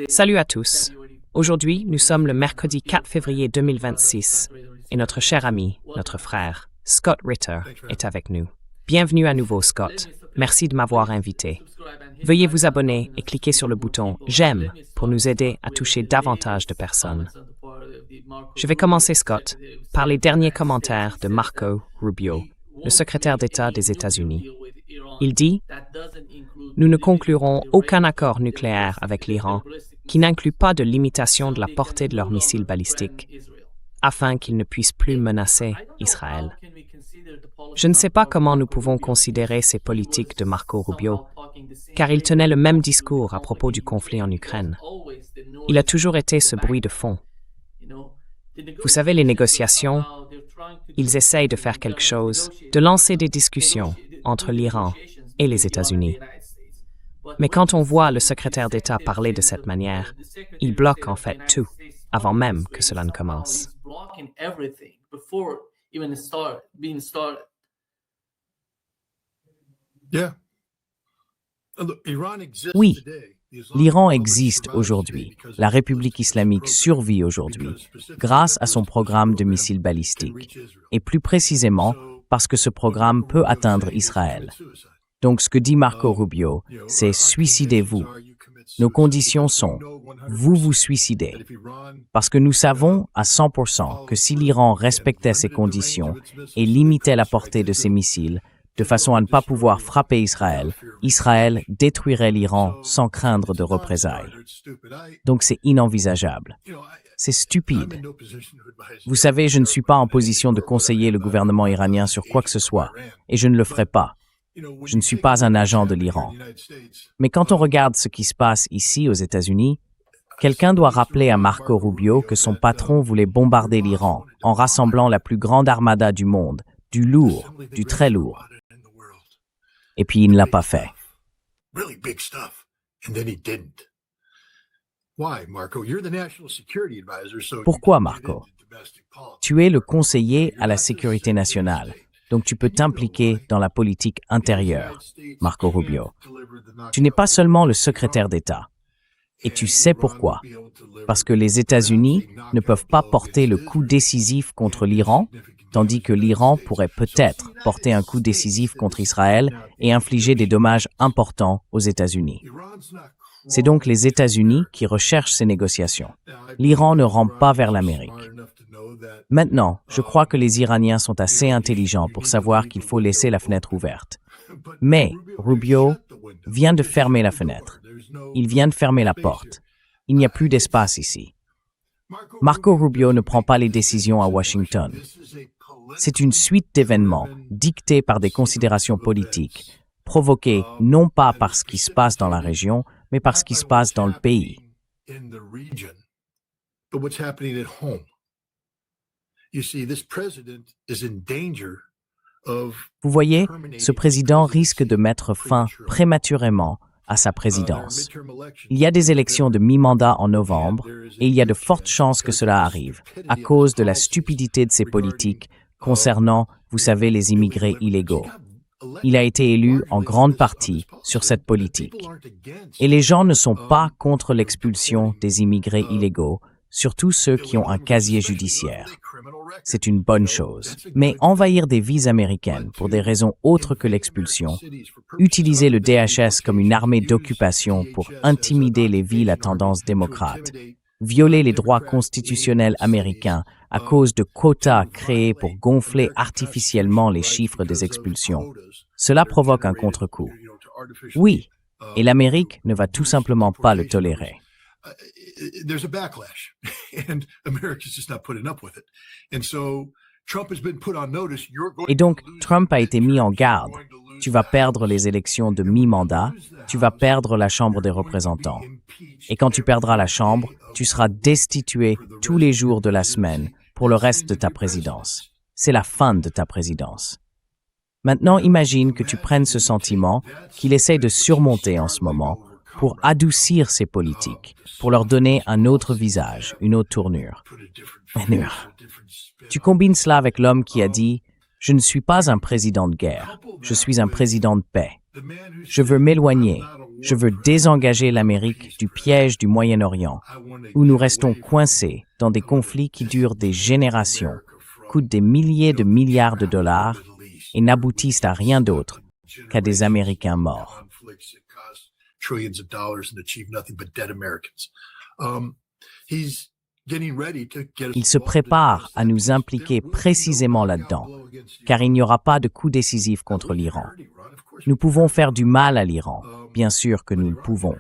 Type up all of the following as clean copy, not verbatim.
Salut à tous. Aujourd'hui, nous sommes le mercredi 4 février 2026 et notre cher ami, notre frère, Scott Ritter, est avec nous. Bienvenue à nouveau, Scott. Merci de m'avoir invité. Veuillez vous abonner et cliquer sur le bouton « J'aime » pour nous aider à toucher davantage de personnes. Je vais commencer, Scott, par les derniers commentaires de Marco Rubio, le secrétaire d'État des États-Unis. Il dit « Nous ne conclurons aucun accord nucléaire avec l'Iran qui n'inclut pas de limitation de la portée de leurs missiles balistiques, afin qu'ils ne puissent plus menacer Israël. » Je ne sais pas comment nous pouvons considérer ces politiques de Marco Rubio, car il tenait le même discours à propos du conflit en Ukraine. Il a toujours été ce bruit de fond. Vous savez, les négociations, ils essayent de faire quelque chose, de lancer des discussions entre l'Iran et les États-Unis. Mais quand on voit le secrétaire d'État parler de cette manière, il bloque en fait tout, avant même que cela ne commence. Oui, l'Iran existe aujourd'hui. La République islamique survit aujourd'hui grâce à son programme de missiles balistiques, et plus précisément parce que ce programme peut atteindre Israël. Donc ce que dit Marco Rubio, c'est « suicidez-vous ». Nos conditions sont « vous vous suicidez ». Parce que nous savons à 100% que si l'Iran respectait ces conditions et limitait la portée de ses missiles, de façon à ne pas pouvoir frapper Israël, Israël détruirait l'Iran sans craindre de représailles. Donc c'est inenvisageable. C'est stupide. Vous savez, je ne suis pas en position de conseiller le gouvernement iranien sur quoi que ce soit, et je ne le ferai pas. Je ne suis pas un agent de l'Iran. Mais quand on regarde ce qui se passe ici aux États-Unis, quelqu'un doit rappeler à Marco Rubio que son patron voulait bombarder l'Iran en rassemblant la plus grande armada du monde, du lourd, du très lourd. Et puis il ne l'a pas fait. Pourquoi, Marco? Tu es le conseiller à la sécurité nationale, donc tu peux t'impliquer dans la politique intérieure, Marco Rubio. Tu n'es pas seulement le secrétaire d'État. Et tu sais pourquoi. Parce que les États-Unis ne peuvent pas porter le coup décisif contre l'Iran, tandis que l'Iran pourrait peut-être porter un coup décisif contre Israël et infliger des dommages importants aux États-Unis. C'est donc les États-Unis qui recherchent ces négociations. L'Iran ne rampe pas vers l'Amérique. Maintenant, je crois que les Iraniens sont assez intelligents pour savoir qu'il faut laisser la fenêtre ouverte. Mais Rubio vient de fermer la fenêtre. Il vient de fermer la porte. Il n'y a plus d'espace ici. Marco Rubio ne prend pas les décisions à Washington. C'est une suite d'événements dictés par des considérations politiques, provoquées non pas par ce qui se passe dans la région, mais par ce qui se passe dans le pays. Vous voyez, ce président risque de mettre fin prématurément à sa présidence. Il y a des élections de mi-mandat en novembre et il y a de fortes chances que cela arrive à cause de la stupidité de ses politiques concernant, vous savez, les immigrés illégaux. Il a été élu en grande partie sur cette politique. Et les gens ne sont pas contre l'expulsion des immigrés illégaux, surtout ceux qui ont un casier judiciaire. C'est une bonne chose. Mais envahir des villes américaines pour des raisons autres que l'expulsion, utiliser le DHS comme une armée d'occupation pour intimider les villes à tendance démocrate, violer les droits constitutionnels américains à cause de quotas créés pour gonfler artificiellement les chiffres des expulsions, cela provoque un contre-coup. Oui, et l'Amérique ne va tout simplement pas le tolérer. Et donc, Trump a été mis en garde. Tu vas perdre les élections de mi-mandat, tu vas perdre la Chambre des représentants. Et quand tu perdras la Chambre, tu seras destitué tous les jours de la semaine pour le reste de ta présidence. C'est la fin de ta présidence. Maintenant, imagine que tu prennes ce sentiment qu'il essaie de surmonter en ce moment pour adoucir ses politiques, pour leur donner un autre visage, une autre tournure. Tu combines cela avec l'homme qui a dit « Je ne suis pas un président de guerre, je suis un président de paix. Je veux m'éloigner Je veux désengager l'Amérique du piège du Moyen-Orient, où nous restons coincés dans des conflits qui durent des générations, coûtent des milliers de milliards de dollars et n'aboutissent à rien d'autre qu'à des Américains morts. Il se prépare à nous impliquer précisément là-dedans, car il n'y aura pas de coup décisif contre l'Iran. Nous pouvons faire du mal à l'Iran, bien sûr que nous le pouvons,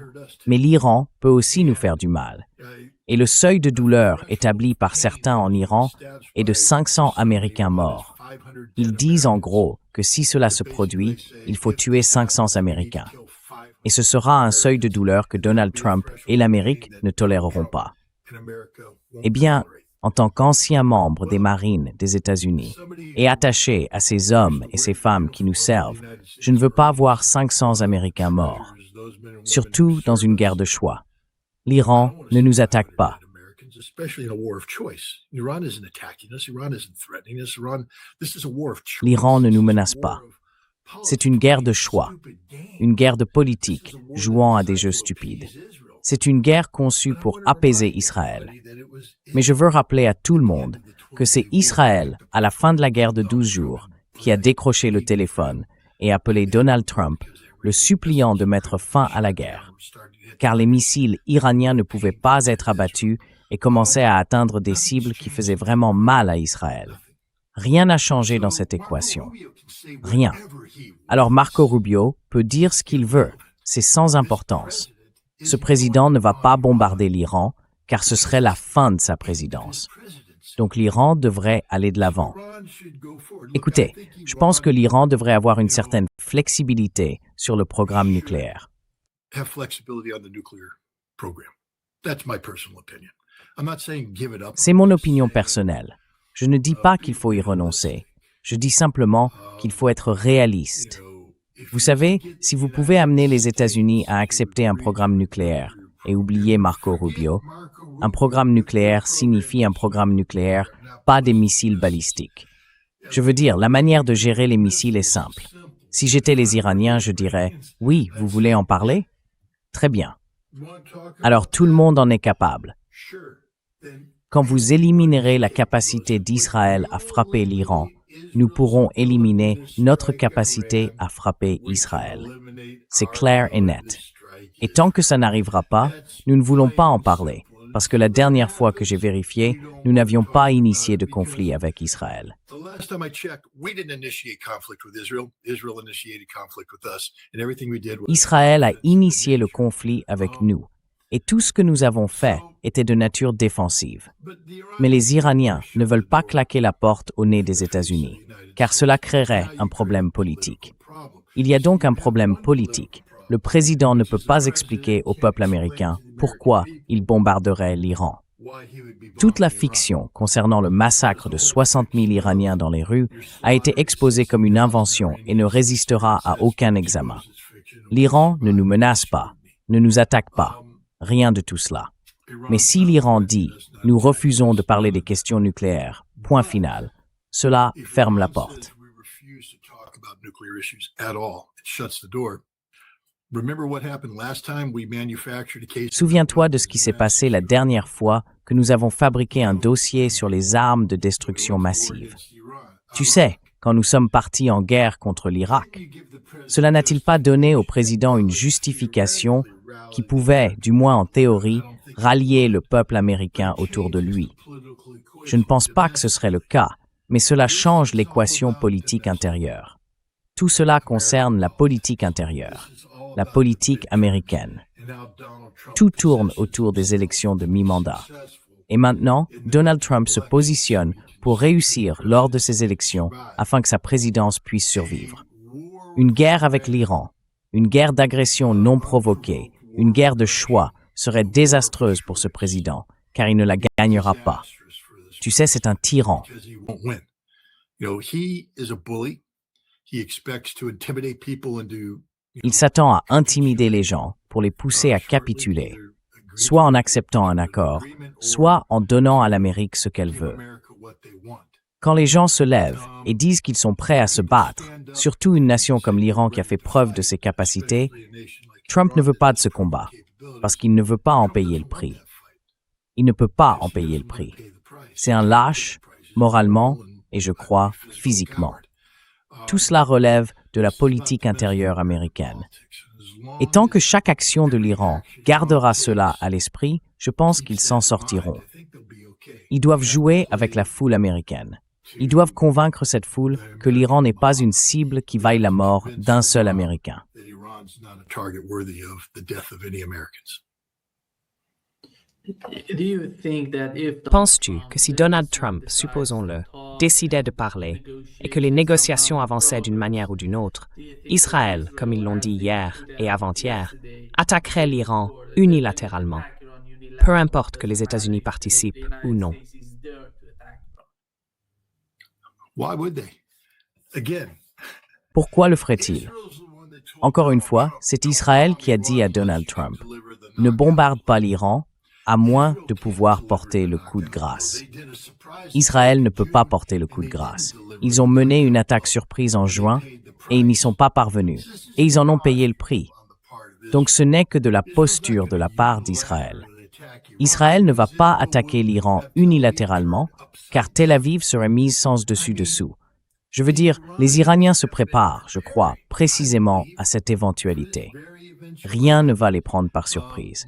mais l'Iran peut aussi nous faire du mal. Et le seuil de douleur établi par certains en Iran est de 500 Américains morts. Ils disent en gros que si cela se produit, il faut tuer 500 Américains. Et ce sera un seuil de douleur que Donald Trump et l'Amérique ne toléreront pas. Eh bien, en tant qu'ancien membre des Marines des États-Unis et attaché à ces hommes et ces femmes qui nous servent, je ne veux pas voir 500 Américains morts, surtout dans une guerre de choix. L'Iran ne nous attaque pas. L'Iran ne nous menace pas. C'est une guerre de choix, une guerre de politique jouant à des jeux stupides. C'est une guerre conçue pour apaiser Israël. Mais je veux rappeler à tout le monde que c'est Israël, à la fin de la guerre de 12 jours, qui a décroché le téléphone et appelé Donald Trump, le suppliant de mettre fin à la guerre. Car les missiles iraniens ne pouvaient pas être abattus et commençaient à atteindre des cibles qui faisaient vraiment mal à Israël. Rien n'a changé dans cette équation. Rien. Alors Marco Rubio peut dire ce qu'il veut, c'est sans importance. Ce président ne va pas bombarder l'Iran, car ce serait la fin de sa présidence. Donc l'Iran devrait aller de l'avant. Écoutez, je pense que l'Iran devrait avoir une certaine flexibilité sur le programme nucléaire. C'est mon opinion personnelle. Je ne dis pas qu'il faut y renoncer. Je dis simplement qu'il faut être réaliste. Vous savez, si vous pouvez amener les États-Unis à accepter un programme nucléaire et oublier Marco Rubio, un programme nucléaire signifie un programme nucléaire, pas des missiles balistiques. Je veux dire, la manière de gérer les missiles est simple. Si j'étais les Iraniens, je dirais « Oui, vous voulez en parler ? Très bien. Alors tout le monde en est capable. Quand vous éliminerez la capacité d'Israël à frapper l'Iran, nous pourrons éliminer notre capacité à frapper Israël. C'est clair et net. Et tant que ça n'arrivera pas, nous ne voulons pas en parler, parce que la dernière fois que j'ai vérifié, nous n'avions pas initié de conflit avec Israël. Israël a initié le conflit avec nous, et tout ce que nous avons fait était de nature défensive. Mais les Iraniens ne veulent pas claquer la porte au nez des États-Unis, car cela créerait un problème politique. Il y a donc un problème politique. Le président ne peut pas expliquer au peuple américain pourquoi il bombarderait l'Iran. Toute la fiction concernant le massacre de 60 000 Iraniens dans les rues a été exposée comme une invention et ne résistera à aucun examen. L'Iran ne nous menace pas, ne nous attaque pas. Rien de tout cela. Mais si l'Iran dit « nous refusons de parler des questions nucléaires », point final, cela ferme la porte. Souviens-toi de ce qui s'est passé la dernière fois que nous avons fabriqué un dossier sur les armes de destruction massive. Tu sais, quand nous sommes partis en guerre contre l'Irak, cela n'a-t-il pas donné au président une justification qui pouvait, du moins en théorie, rallier le peuple américain autour de lui? Je ne pense pas que ce serait le cas, mais cela change l'équation politique intérieure. Tout cela concerne la politique intérieure, la politique américaine. Tout tourne autour des élections de mi-mandat. Et maintenant, Donald Trump se positionne pour réussir lors de ces élections afin que sa présidence puisse survivre. Une guerre avec l'Iran, une guerre d'agression non provoquée, une guerre de choix serait désastreuse pour ce président, car il ne la gagnera pas. Tu sais, c'est un tyran. Il s'attend à intimider les gens pour les pousser à capituler, soit en acceptant un accord, soit en donnant à l'Amérique ce qu'elle veut. Quand les gens se lèvent et disent qu'ils sont prêts à se battre, surtout une nation comme l'Iran qui a fait preuve de ses capacités, Trump ne veut pas de ce combat, parce qu'il ne veut pas en payer le prix. Il ne peut pas en payer le prix. C'est un lâche, moralement, et je crois, physiquement. Tout cela relève de la politique intérieure américaine. Et tant que chaque action de l'Iran gardera cela à l'esprit, je pense qu'ils s'en sortiront. Ils doivent jouer avec la foule américaine. Ils doivent convaincre cette foule que l'Iran n'est pas une cible qui vaille la mort d'un seul Américain. Penses-tu que si Donald Trump, supposons-le, décidait de parler et que les négociations avançaient d'une manière ou d'une autre, Israël, comme ils l'ont dit hier et avant-hier, attaquerait l'Iran unilatéralement, peu importe que les États-Unis participent ou non? Pourquoi le ferait-il? Encore une fois, c'est Israël qui a dit à Donald Trump « Ne bombarde pas l'Iran, à moins de pouvoir porter le coup de grâce. » Israël ne peut pas porter le coup de grâce. Ils ont mené une attaque surprise en juin et ils n'y sont pas parvenus. Et ils en ont payé le prix. Donc ce n'est que de la posture de la part d'Israël. Israël ne va pas attaquer l'Iran unilatéralement, car Tel Aviv serait mise sans dessus-dessous. Je veux dire, les Iraniens se préparent, je crois, précisément à cette éventualité. Rien ne va les prendre par surprise.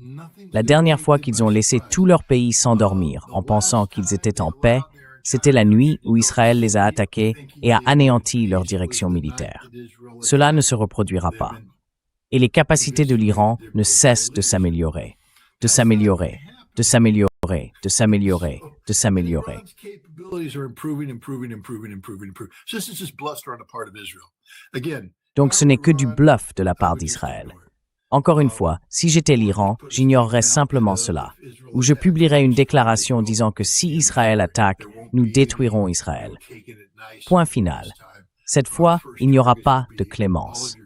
La dernière fois qu'ils ont laissé tout leur pays s'endormir en pensant qu'ils étaient en paix, c'était la nuit où Israël les a attaqués et a anéanti leur direction militaire. Cela ne se reproduira pas. Et les capacités de l'Iran ne cessent de s'améliorer, de s'améliorer, de s'améliorer, de s'améliorer, de s'améliorer. Donc ce n'est que du bluff de la part d'Israël. Encore une fois, si j'étais l'Iran, j'ignorerais simplement cela, ou je publierais une déclaration disant que si Israël attaque, nous détruirons Israël. Point final. Cette fois, il n'y aura pas de clémence.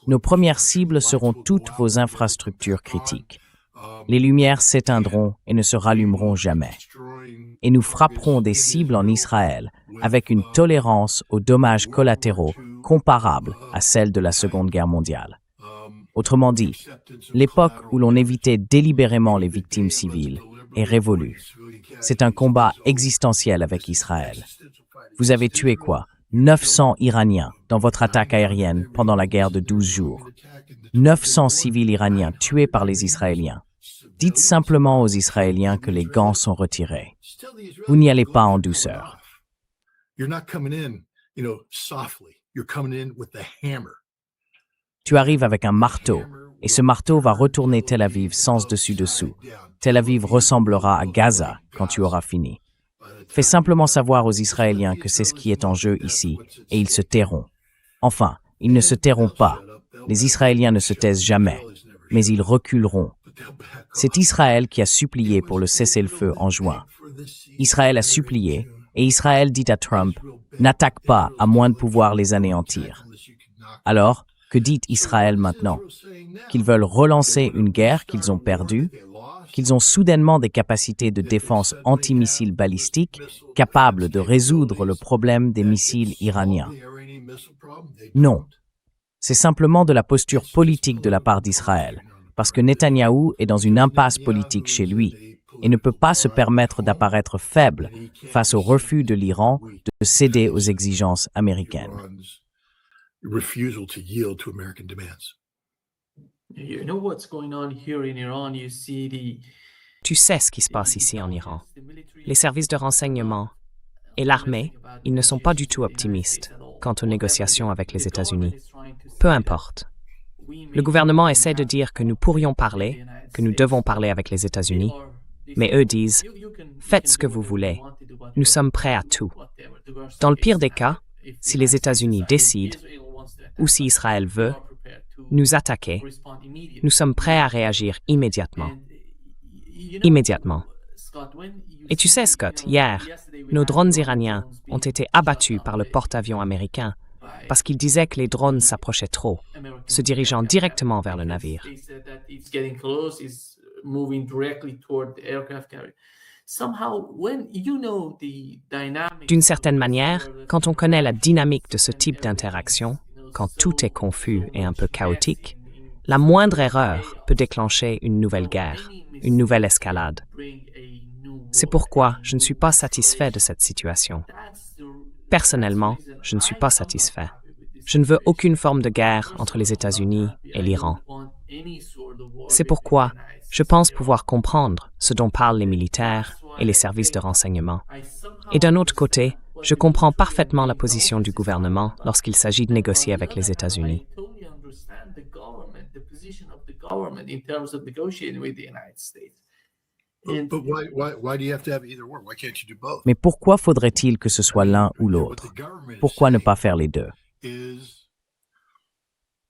Nos premières cibles seront toutes vos infrastructures critiques. Les lumières s'éteindront et ne se rallumeront jamais. Et nous frapperons des cibles en Israël avec une tolérance aux dommages collatéraux comparable à celle de la Seconde Guerre mondiale. Autrement dit, l'époque où l'on évitait délibérément les victimes civiles est révolue. C'est un combat existentiel avec Israël. Vous avez tué quoi? 900 Iraniens dans votre attaque aérienne pendant la guerre de 12 jours. 900 civils iraniens tués par les Israéliens. Dites simplement aux Israéliens que les gants sont retirés. Vous n'y allez pas en douceur. Tu arrives avec un marteau, et ce marteau va retourner Tel Aviv sans dessus-dessous. Tel Aviv ressemblera à Gaza quand tu auras fini. Fais simplement savoir aux Israéliens que c'est ce qui est en jeu ici, et ils se tairont. Enfin, ils ne se tairont pas. Les Israéliens ne se taisent jamais, mais ils reculeront. C'est Israël qui a supplié pour le cessez-le-feu en juin. Israël a supplié, et Israël dit à Trump « N'attaque pas à moins de pouvoir les anéantir. » Alors, que dit Israël maintenant? Qu'ils veulent relancer une guerre qu'ils ont perdue? Qu'ils ont soudainement des capacités de défense antimissiles balistiques capables de résoudre le problème des missiles iraniens? Non. C'est simplement de la posture politique de la part d'Israël, parce que Netanyahou est dans une impasse politique chez lui et ne peut pas se permettre d'apparaître faible face au refus de l'Iran de céder aux exigences américaines. Tu sais ce qui se passe ici en Iran. Les services de renseignement et l'armée, ils ne sont pas du tout optimistes quant aux négociations avec les États-Unis. Peu importe. Le gouvernement essaie de dire que nous pourrions parler, que nous devons parler avec les États-Unis, mais eux disent « Faites ce que vous voulez, nous sommes prêts à tout ». Dans le pire des cas, si les États-Unis décident, ou si Israël veut, nous attaquer, nous sommes prêts à réagir immédiatement. Immédiatement. Et tu sais, Scott, hier, nos drones iraniens ont été abattus par le porte-avions américain parce qu'ils disaient que les drones s'approchaient trop, se dirigeant directement vers le navire. D'une certaine manière, quand on connaît la dynamique de ce type d'interaction, quand tout est confus et un peu chaotique, la moindre erreur peut déclencher une nouvelle guerre, une nouvelle escalade. C'est pourquoi je ne suis pas satisfait de cette situation. Personnellement, je ne suis pas satisfait. Je ne veux aucune forme de guerre entre les États-Unis et l'Iran. C'est pourquoi je pense pouvoir comprendre ce dont parlent les militaires et les services de renseignement. Et d'un autre côté, je comprends parfaitement la position du gouvernement lorsqu'il s'agit de négocier avec les États-Unis. Mais pourquoi faudrait-il que ce soit l'un ou l'autre? Pourquoi ne pas faire les deux?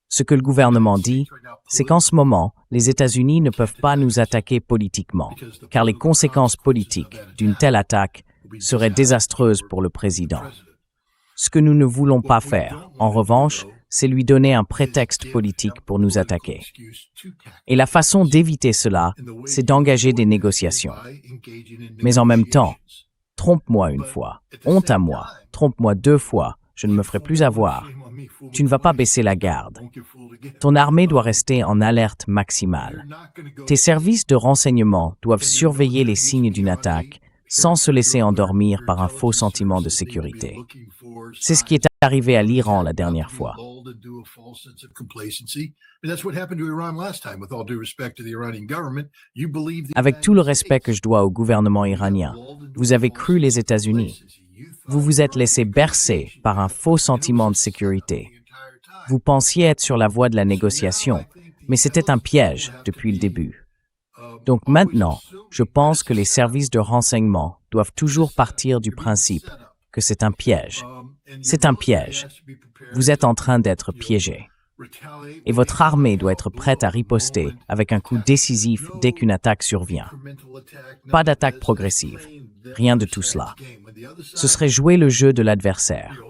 Ce que le gouvernement dit, c'est qu'en ce moment, les États-Unis ne peuvent pas nous attaquer politiquement, car les conséquences politiques d'une telle attaque seraient désastreuses pour le président. Ce que nous ne voulons pas faire, en revanche, c'est lui donner un prétexte politique pour nous attaquer. Et la façon d'éviter cela, c'est d'engager des négociations. Mais en même temps, trompe-moi une fois, honte à moi, trompe-moi 2 fois, je ne me ferai plus avoir. Tu ne vas pas baisser la garde. Ton armée doit rester en alerte maximale. Tes services de renseignement doivent surveiller les signes d'une attaque sans se laisser endormir par un faux sentiment de sécurité. C'est ce qui est arrivé à l'Iran la dernière fois. Avec tout le respect que je dois au gouvernement iranien, vous avez cru les États-Unis. Vous vous êtes laissé bercer par un faux sentiment de sécurité. Vous pensiez être sur la voie de la négociation, mais c'était un piège depuis le début. Donc maintenant, je pense que les services de renseignement doivent toujours partir du principe que c'est un piège. C'est un piège. Vous êtes en train d'être piégé. Et votre armée doit être prête à riposter avec un coup décisif dès qu'une attaque survient. Pas d'attaque progressive. Rien de tout cela. Ce serait jouer le jeu de l'adversaire.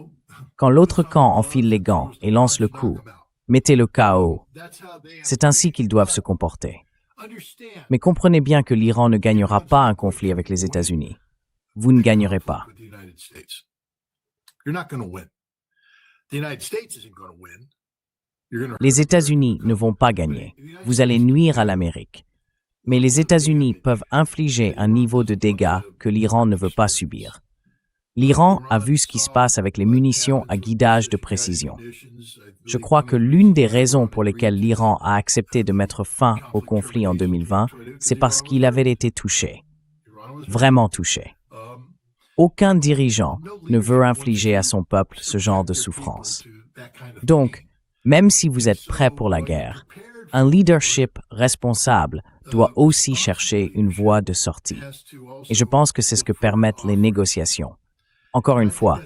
Quand l'autre camp enfile les gants et lance le coup, mettez le KO. C'est ainsi qu'ils doivent se comporter. Mais comprenez bien que l'Iran ne gagnera pas un conflit avec les États-Unis. Vous ne gagnerez pas. Les États-Unis ne vont pas gagner. Vous allez nuire à l'Amérique. Mais les États-Unis peuvent infliger un niveau de dégâts que l'Iran ne veut pas subir. L'Iran a vu ce qui se passe avec les munitions à guidage de précision. Je crois que l'une des raisons pour lesquelles l'Iran a accepté de mettre fin au conflit en 2020, c'est parce qu'il avait été touché. Vraiment touché. Aucun dirigeant ne veut infliger à son peuple ce genre de souffrance. Donc, même si vous êtes prêt pour la guerre, un leadership responsable doit aussi chercher une voie de sortie. Et je pense que c'est ce que permettent les négociations. Encore une fois,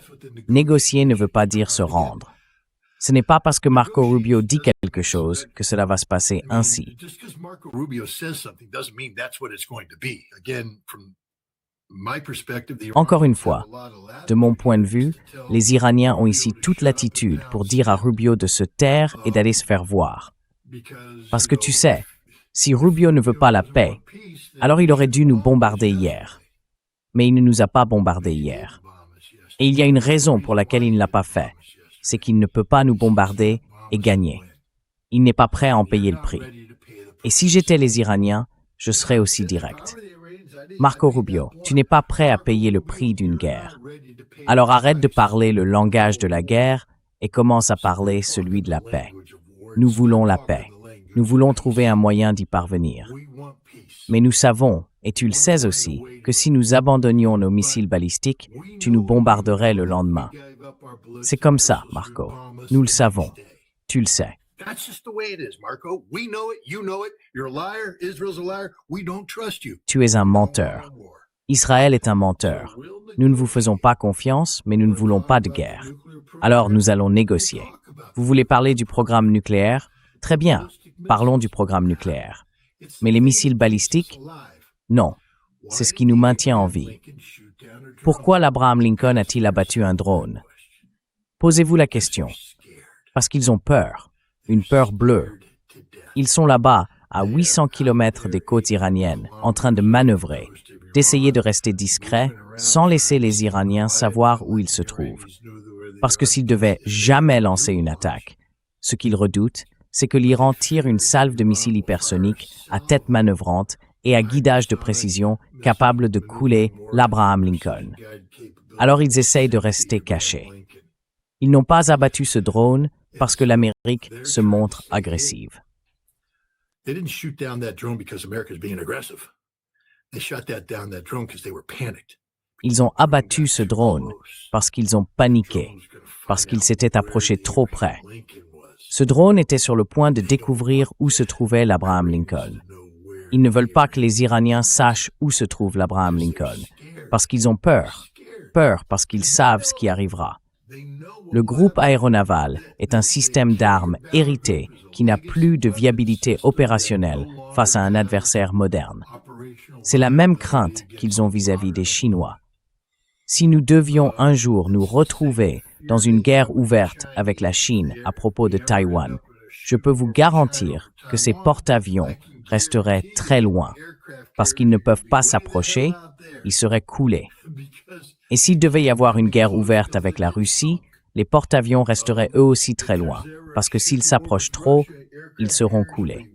négocier ne veut pas dire se rendre. Ce n'est pas parce que Marco Rubio dit quelque chose que cela va se passer ainsi. Encore une fois, de mon point de vue, les Iraniens ont ici toute l'attitude pour dire à Rubio de se taire et d'aller se faire voir. Parce que tu sais, si Rubio ne veut pas la paix, alors il aurait dû nous bombarder hier. Mais il ne nous a pas bombardés hier. Et il y a une raison pour laquelle il ne l'a pas fait. C'est qu'il ne peut pas nous bombarder et gagner. Il n'est pas prêt à en payer le prix. Et si j'étais les Iraniens, je serais aussi direct. Marco Rubio, tu n'es pas prêt à payer le prix d'une guerre. Alors arrête de parler le langage de la guerre et commence à parler celui de la paix. Nous voulons la paix. Nous voulons trouver un moyen d'y parvenir. Mais nous savons, et tu le sais aussi, que si nous abandonnions nos missiles balistiques, tu nous bombarderais le lendemain. C'est comme ça, Marco. Nous le savons. Tu le sais. Tu es un menteur. Israël est un menteur. Nous ne vous faisons pas confiance, mais nous ne voulons pas de guerre. Alors nous allons négocier. Vous voulez parler du programme nucléaire? Très bien, parlons du programme nucléaire. Mais les missiles balistiques? Non, c'est ce qui nous maintient en vie. Pourquoi l'Abraham Lincoln a-t-il abattu un drone? Posez-vous la question. Parce qu'ils ont peur, une peur bleue. Ils sont là-bas, à 800 km des côtes iraniennes, en train de manœuvrer. d'essayer de rester discret sans laisser les Iraniens savoir où ils se trouvent. Parce que s'ils devaient jamais lancer une attaque, ce qu'ils redoutent, c'est que l'Iran tire une salve de missiles hypersoniques à tête manœuvrante et à guidage de précision capable de couler l'Abraham Lincoln. Alors ils essayent de rester cachés. Ils n'ont pas abattu ce drone parce que l'Amérique se montre agressive. They didn't shoot down that drone because America is being aggressive. They shot down that drone because they were panicked. Ils ont abattu ce drone parce qu'ils ont paniqué, parce qu'ils s'étaient approchés trop près. Ce drone était sur le point de découvrir où se trouvait l'Abraham Lincoln. Ils ne veulent pas que les Iraniens sachent où se trouve l'Abraham Lincoln, parce qu'ils ont peur. Peur parce qu'ils savent ce qui arrivera. Le groupe aéronaval est un système d'armes hérité qui n'a plus de viabilité opérationnelle face à un adversaire moderne. C'est la même crainte qu'ils ont vis-à-vis des Chinois. Si nous devions un jour nous retrouver dans une guerre ouverte avec la Chine à propos de Taïwan, je peux vous garantir que ces porte-avions resteraient très loin, parce qu'ils ne peuvent pas s'approcher, ils seraient coulés. Et s'il devait y avoir une guerre ouverte avec la Russie, les porte-avions resteraient eux aussi très loin, parce que s'ils s'approchent trop, ils seront coulés.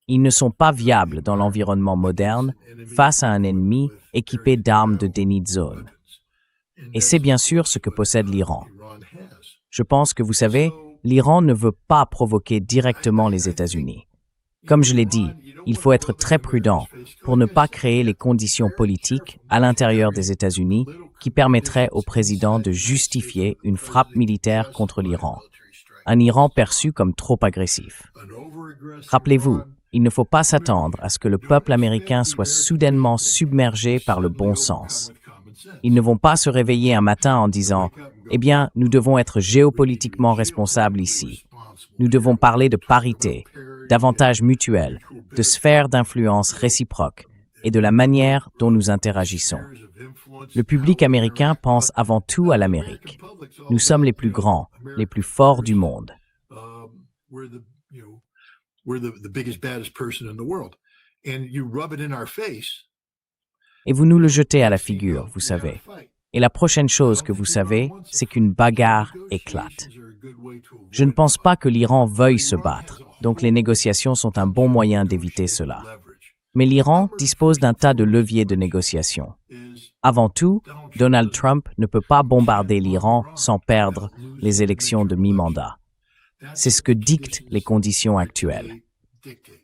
Ils ne sont pas viables dans l'environnement moderne face à un ennemi équipé d'armes de déni de zone. Et c'est bien sûr ce que possède l'Iran. Je pense que vous savez, l'Iran ne veut pas provoquer directement les États-Unis. Comme je l'ai dit, il faut être très prudent pour ne pas créer les conditions politiques à l'intérieur des États-Unis qui permettraient au président de justifier une frappe militaire contre l'Iran. Un Iran perçu comme trop agressif. Rappelez-vous, il ne faut pas s'attendre à ce que le peuple américain soit soudainement submergé par le bon sens. Ils ne vont pas se réveiller un matin en disant « Eh bien, nous devons être géopolitiquement responsables ici. Nous devons parler de parité, d'avantages mutuels, de sphères d'influence réciproques et de la manière dont nous interagissons. » Le public américain pense avant tout à l'Amérique. Nous sommes les plus grands, les plus forts du monde. Et vous nous le jetez à la figure, vous savez. Et la prochaine chose que vous savez, c'est qu'une bagarre éclate. Je ne pense pas que l'Iran veuille se battre, donc les négociations sont un bon moyen d'éviter cela. Mais l'Iran dispose d'un tas de leviers de négociation. Avant tout, Donald Trump ne peut pas bombarder l'Iran sans perdre les élections de mi-mandat. C'est ce que dictent les conditions actuelles.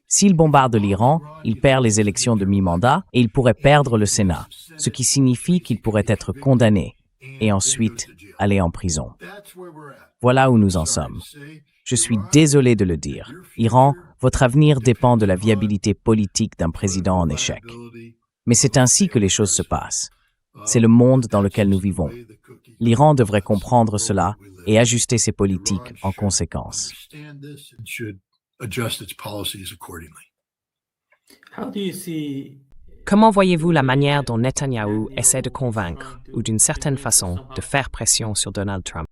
S'il bombarde l'Iran, il perd les élections de mi-mandat et il pourrait perdre le Sénat, ce qui signifie qu'il pourrait être condamné et ensuite aller en prison. Voilà où nous en sommes. Je suis désolé de le dire. Iran, votre avenir dépend de la viabilité politique d'un président en échec. Mais c'est ainsi que les choses se passent. C'est le monde dans lequel nous vivons. L'Iran devrait comprendre cela et ajuster ses politiques en conséquence. Comment voyez-vous la manière dont Netanyahou essaie de convaincre, ou d'une certaine façon, de faire pression sur Donald Trump?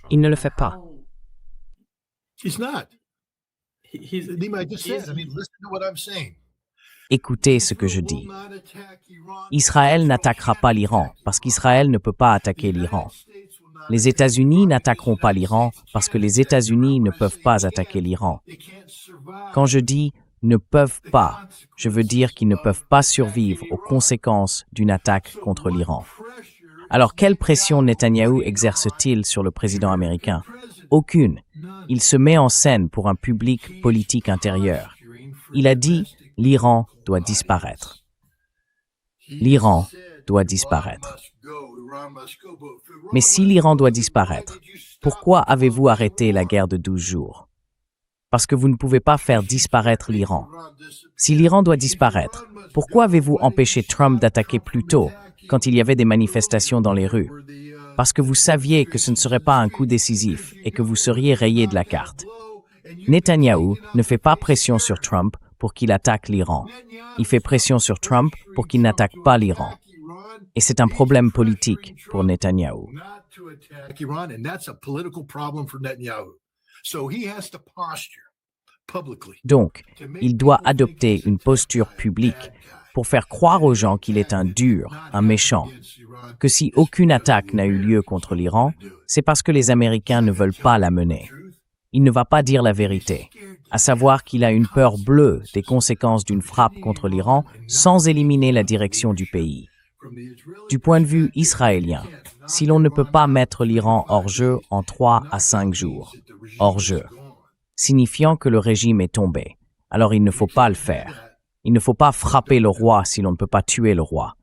Il ne le fait pas. Écoutez ce que je dis. Israël n'attaquera pas l'Iran parce qu'Israël ne peut pas attaquer l'Iran. Les États-Unis n'attaqueront pas l'Iran parce que les États-Unis ne peuvent pas attaquer l'Iran. Quand je dis « ne peuvent pas », je veux dire qu'ils ne peuvent pas survivre aux conséquences d'une attaque contre l'Iran. Alors, quelle pression Netanyahou exerce-t-il sur le président américain? Aucune. Il se met en scène pour un public politique intérieur. Il a dit « l'Iran doit disparaître ». L'Iran doit disparaître. Mais si l'Iran doit disparaître, pourquoi avez-vous arrêté la guerre de 12 jours? Parce que vous ne pouvez pas faire disparaître l'Iran. Si l'Iran doit disparaître, pourquoi avez-vous empêché Trump d'attaquer plus tôt, quand il y avait des manifestations dans les rues? Parce que vous saviez que ce ne serait pas un coup décisif et que vous seriez rayé de la carte. Netanyahou ne fait pas pression sur Trump pour qu'il attaque l'Iran. Il fait pression sur Trump pour qu'il n'attaque pas l'Iran. Et c'est un problème politique pour Netanyahou. Donc, il doit adopter une posture publique pour faire croire aux gens qu'il est un dur, un méchant, que si aucune attaque n'a eu lieu contre l'Iran, c'est parce que les Américains ne veulent pas la mener. Il ne va pas dire la vérité, à savoir qu'il a une peur bleue des conséquences d'une frappe contre l'Iran sans éliminer la direction du pays. Du point de vue israélien, si l'on ne peut pas mettre l'Iran hors jeu en 3 à 5 jours, hors jeu, signifiant que le régime est tombé, alors il ne faut pas le faire. Il ne faut pas frapper le roi si l'on ne peut pas tuer le roi.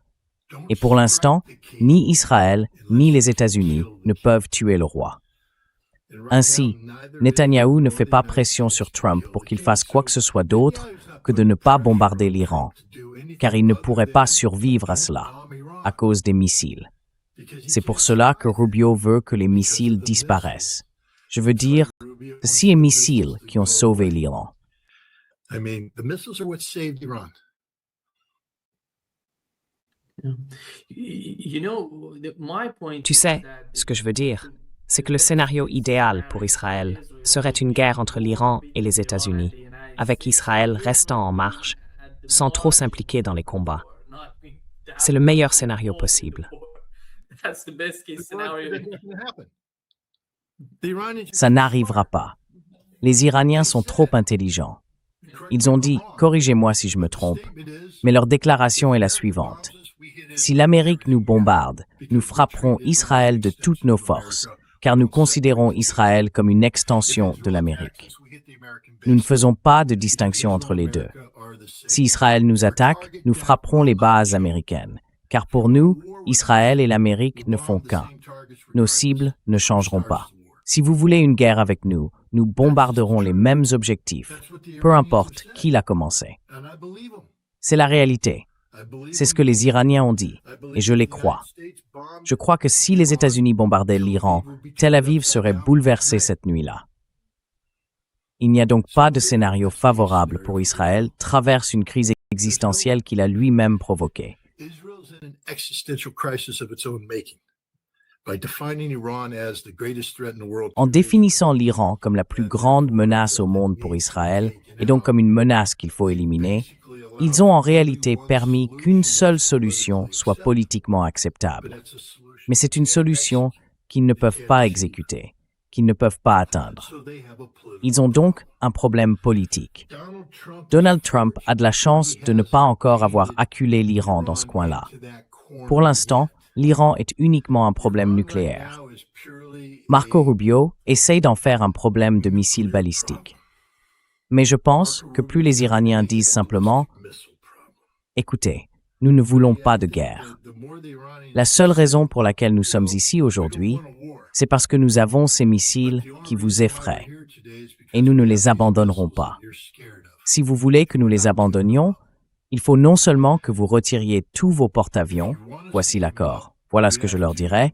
Et pour l'instant, ni Israël ni les États-Unis ne peuvent tuer le roi. Ainsi, Netanyahou ne fait pas pression sur Trump pour qu'il fasse quoi que ce soit d'autre que de ne pas bombarder l'Iran, car il ne pourrait pas survivre à cela, à cause des missiles. C'est pour cela que Rubio veut que les missiles disparaissent. Je veux dire, c'est ces missiles qui ont sauvé l'Iran. Tu sais, ce que je veux dire, c'est que le scénario idéal pour Israël serait une guerre entre l'Iran et les États-Unis, avec Israël restant en marge, sans trop s'impliquer dans les combats. C'est le meilleur scénario possible. Ça n'arrivera pas. Les Iraniens sont trop intelligents. Ils ont dit, corrigez-moi si je me trompe, mais leur déclaration est la suivante. Si l'Amérique nous bombarde, nous frapperons Israël de toutes nos forces, car nous considérons Israël comme une extension de l'Amérique. Nous ne faisons pas de distinction entre les deux. Si Israël nous attaque, nous frapperons les bases américaines, car pour nous, Israël et l'Amérique ne font qu'un. Nos cibles ne changeront pas. Si vous voulez une guerre avec nous, nous bombarderons les mêmes objectifs, peu importe qui l'a commencé. C'est la réalité. C'est ce que les Iraniens ont dit, et je les crois. Je crois que si les États-Unis bombardaient l'Iran, Tel Aviv serait bouleversé cette nuit-là. Il n'y a donc pas de scénario favorable pour Israël traverse une crise existentielle qu'il a lui-même provoquée. En définissant l'Iran comme la plus grande menace au monde pour Israël, et donc comme une menace qu'il faut éliminer, ils ont en réalité permis qu'une seule solution soit politiquement acceptable. Mais c'est une solution qu'ils ne peuvent pas exécuter, qu'ils ne peuvent pas atteindre. Ils ont donc un problème politique. Donald Trump a de la chance de ne pas encore avoir acculé l'Iran dans ce coin-là. Pour l'instant, l'Iran est uniquement un problème nucléaire. Marco Rubio essaye d'en faire un problème de missiles balistiques. Mais je pense que plus les Iraniens disent simplement « Écoutez, nous ne voulons pas de guerre. La seule raison pour laquelle nous sommes ici aujourd'hui, c'est parce que nous avons ces missiles qui vous effraient. Et nous ne les abandonnerons pas. Si vous voulez que nous les abandonnions, il faut non seulement que vous retiriez tous vos porte-avions, voici l'accord, voilà ce que je leur dirai,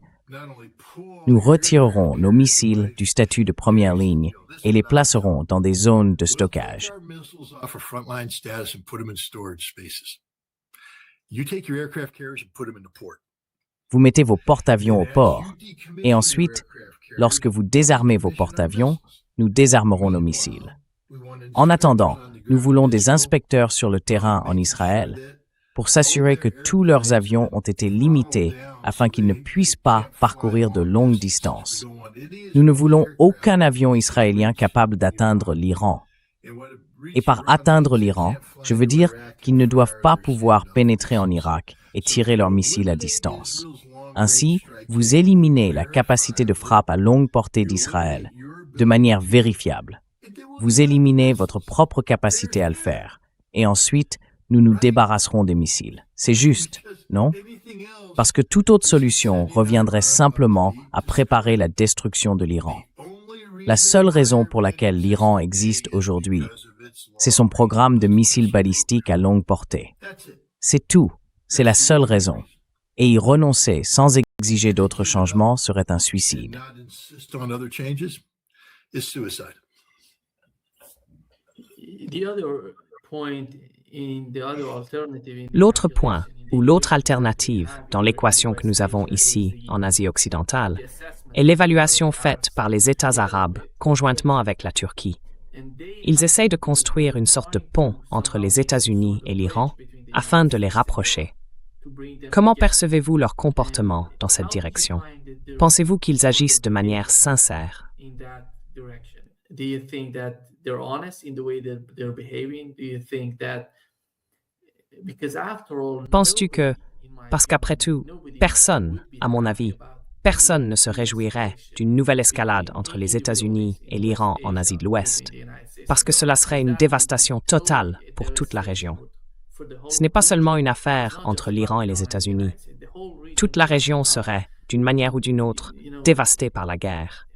nous retirerons nos missiles du statut de première ligne et les placerons dans des zones de stockage. Vous mettez vos porte-avions au port et ensuite, lorsque vous désarmez vos porte-avions, nous désarmerons nos missiles. En attendant, nous voulons des inspecteurs sur le terrain en Israël pour s'assurer que tous leurs avions ont été limités afin qu'ils ne puissent pas parcourir de longues distances. Nous ne voulons aucun avion israélien capable d'atteindre l'Iran. Et par atteindre l'Iran, je veux dire qu'ils ne doivent pas pouvoir pénétrer en Irak et tirer leurs missiles à distance. Ainsi, vous éliminez la capacité de frappe à longue portée d'Israël de manière vérifiable. Vous éliminez votre propre capacité à le faire. Et ensuite, nous nous débarrasserons des missiles. C'est juste, non? Parce que toute autre solution reviendrait simplement à préparer la destruction de l'Iran. La seule raison pour laquelle l'Iran existe aujourd'hui, c'est son programme de missiles balistiques à longue portée. C'est tout. C'est la seule raison. Et y renoncer sans exiger d'autres changements serait un suicide. L'autre point, ou l'autre alternative dans l'équation que nous avons ici en Asie occidentale, est l'évaluation faite par les États arabes conjointement avec la Turquie. Ils essayent de construire une sorte de pont entre les États-Unis et l'Iran afin de les rapprocher. Comment percevez-vous leur comportement dans cette direction? Pensez-vous qu'ils agissent de manière sincère? Penses-tu que, parce qu'après tout, personne, à mon avis, personne ne se réjouirait d'une nouvelle escalade entre les États-Unis et l'Iran en Asie de l'Ouest, parce que cela serait une dévastation totale pour toute la région. Ce n'est pas seulement une affaire entre l'Iran et les États-Unis. Toute la région serait, d'une manière ou d'une autre, dévastée par la guerre.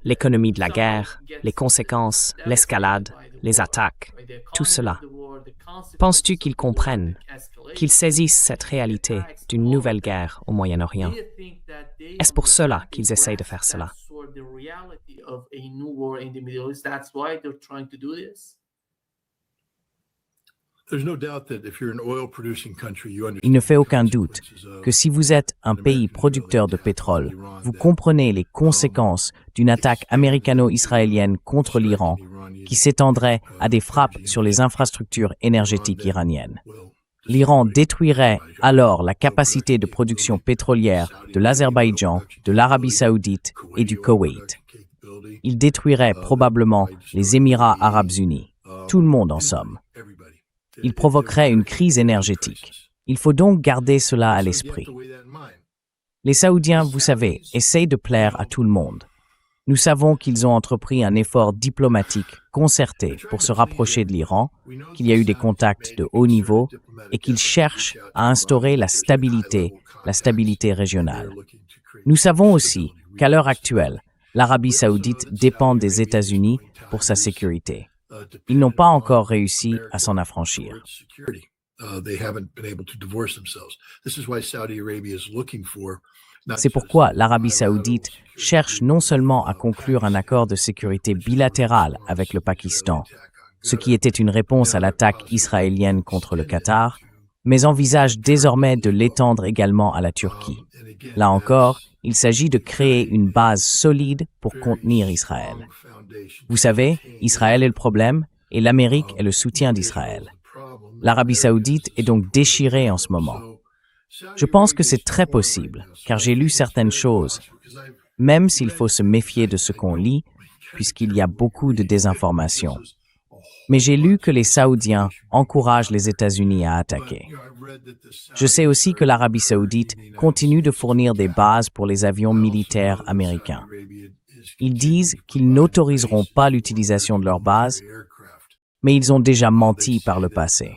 L'économie de la guerre, les conséquences, l'escalade, les attaques, tout cela. Penses-tu qu'ils comprennent, qu'ils saisissent cette réalité d'une nouvelle guerre au Moyen-Orient? Est-ce pour cela qu'ils essayent de faire cela? Il ne fait aucun doute que si vous êtes un pays producteur de pétrole, vous comprenez les conséquences d'une attaque américano-israélienne contre l'Iran qui s'étendrait à des frappes sur les infrastructures énergétiques iraniennes. L'Iran détruirait alors la capacité de production pétrolière de l'Azerbaïdjan, de l'Arabie saoudite et du Koweït. Il détruirait probablement les Émirats arabes unis, tout le monde en somme. Il provoquerait une crise énergétique. Il faut donc garder cela à l'esprit. Les Saoudiens, vous savez, essayent de plaire à tout le monde. Nous savons qu'ils ont entrepris un effort diplomatique concerté pour se rapprocher de l'Iran, qu'il y a eu des contacts de haut niveau et qu'ils cherchent à instaurer la stabilité régionale. Nous savons aussi qu'à l'heure actuelle, l'Arabie saoudite dépend des États-Unis pour sa sécurité. Ils n'ont pas encore réussi à s'en affranchir. C'est pourquoi l'Arabie saoudite cherche non seulement à conclure un accord de sécurité bilatéral avec le Pakistan, ce qui était une réponse à l'attaque israélienne contre le Qatar, mais envisage désormais de l'étendre également à la Turquie. Là encore, il s'agit de créer une base solide pour contenir Israël. Vous savez, Israël est le problème et l'Amérique est le soutien d'Israël. L'Arabie saoudite est donc déchirée en ce moment. Je pense que c'est très possible, car j'ai lu certaines choses, même s'il faut se méfier de ce qu'on lit, puisqu'il y a beaucoup de désinformation. Mais j'ai lu que les Saoudiens encouragent les États-Unis à attaquer. Je sais aussi que l'Arabie saoudite continue de fournir des bases pour les avions militaires américains. Ils disent qu'ils n'autoriseront pas l'utilisation de leurs bases, mais ils ont déjà menti par le passé.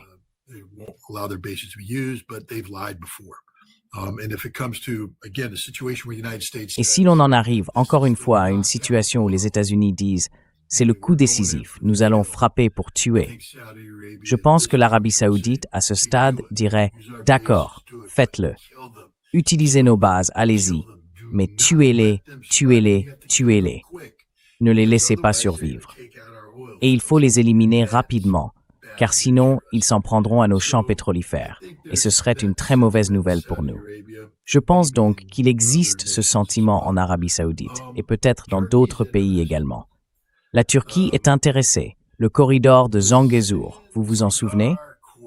Et si l'on en arrive encore une fois à une situation où les États-Unis disent « c'est le coup décisif, nous allons frapper pour tuer », je pense que l'Arabie saoudite, à ce stade, dirait « d'accord, faites-le. Utilisez nos bases, allez-y, mais tuez-les, tuez-les, tuez-les. Ne les laissez pas survivre. Et il faut les éliminer rapidement, car sinon, ils s'en prendront à nos champs pétrolifères, et ce serait une très mauvaise nouvelle pour nous. Je pense donc qu'il existe ce sentiment en Arabie saoudite, et peut-être dans d'autres pays également. La Turquie est intéressée. Le corridor de Zangezur, vous vous en souvenez?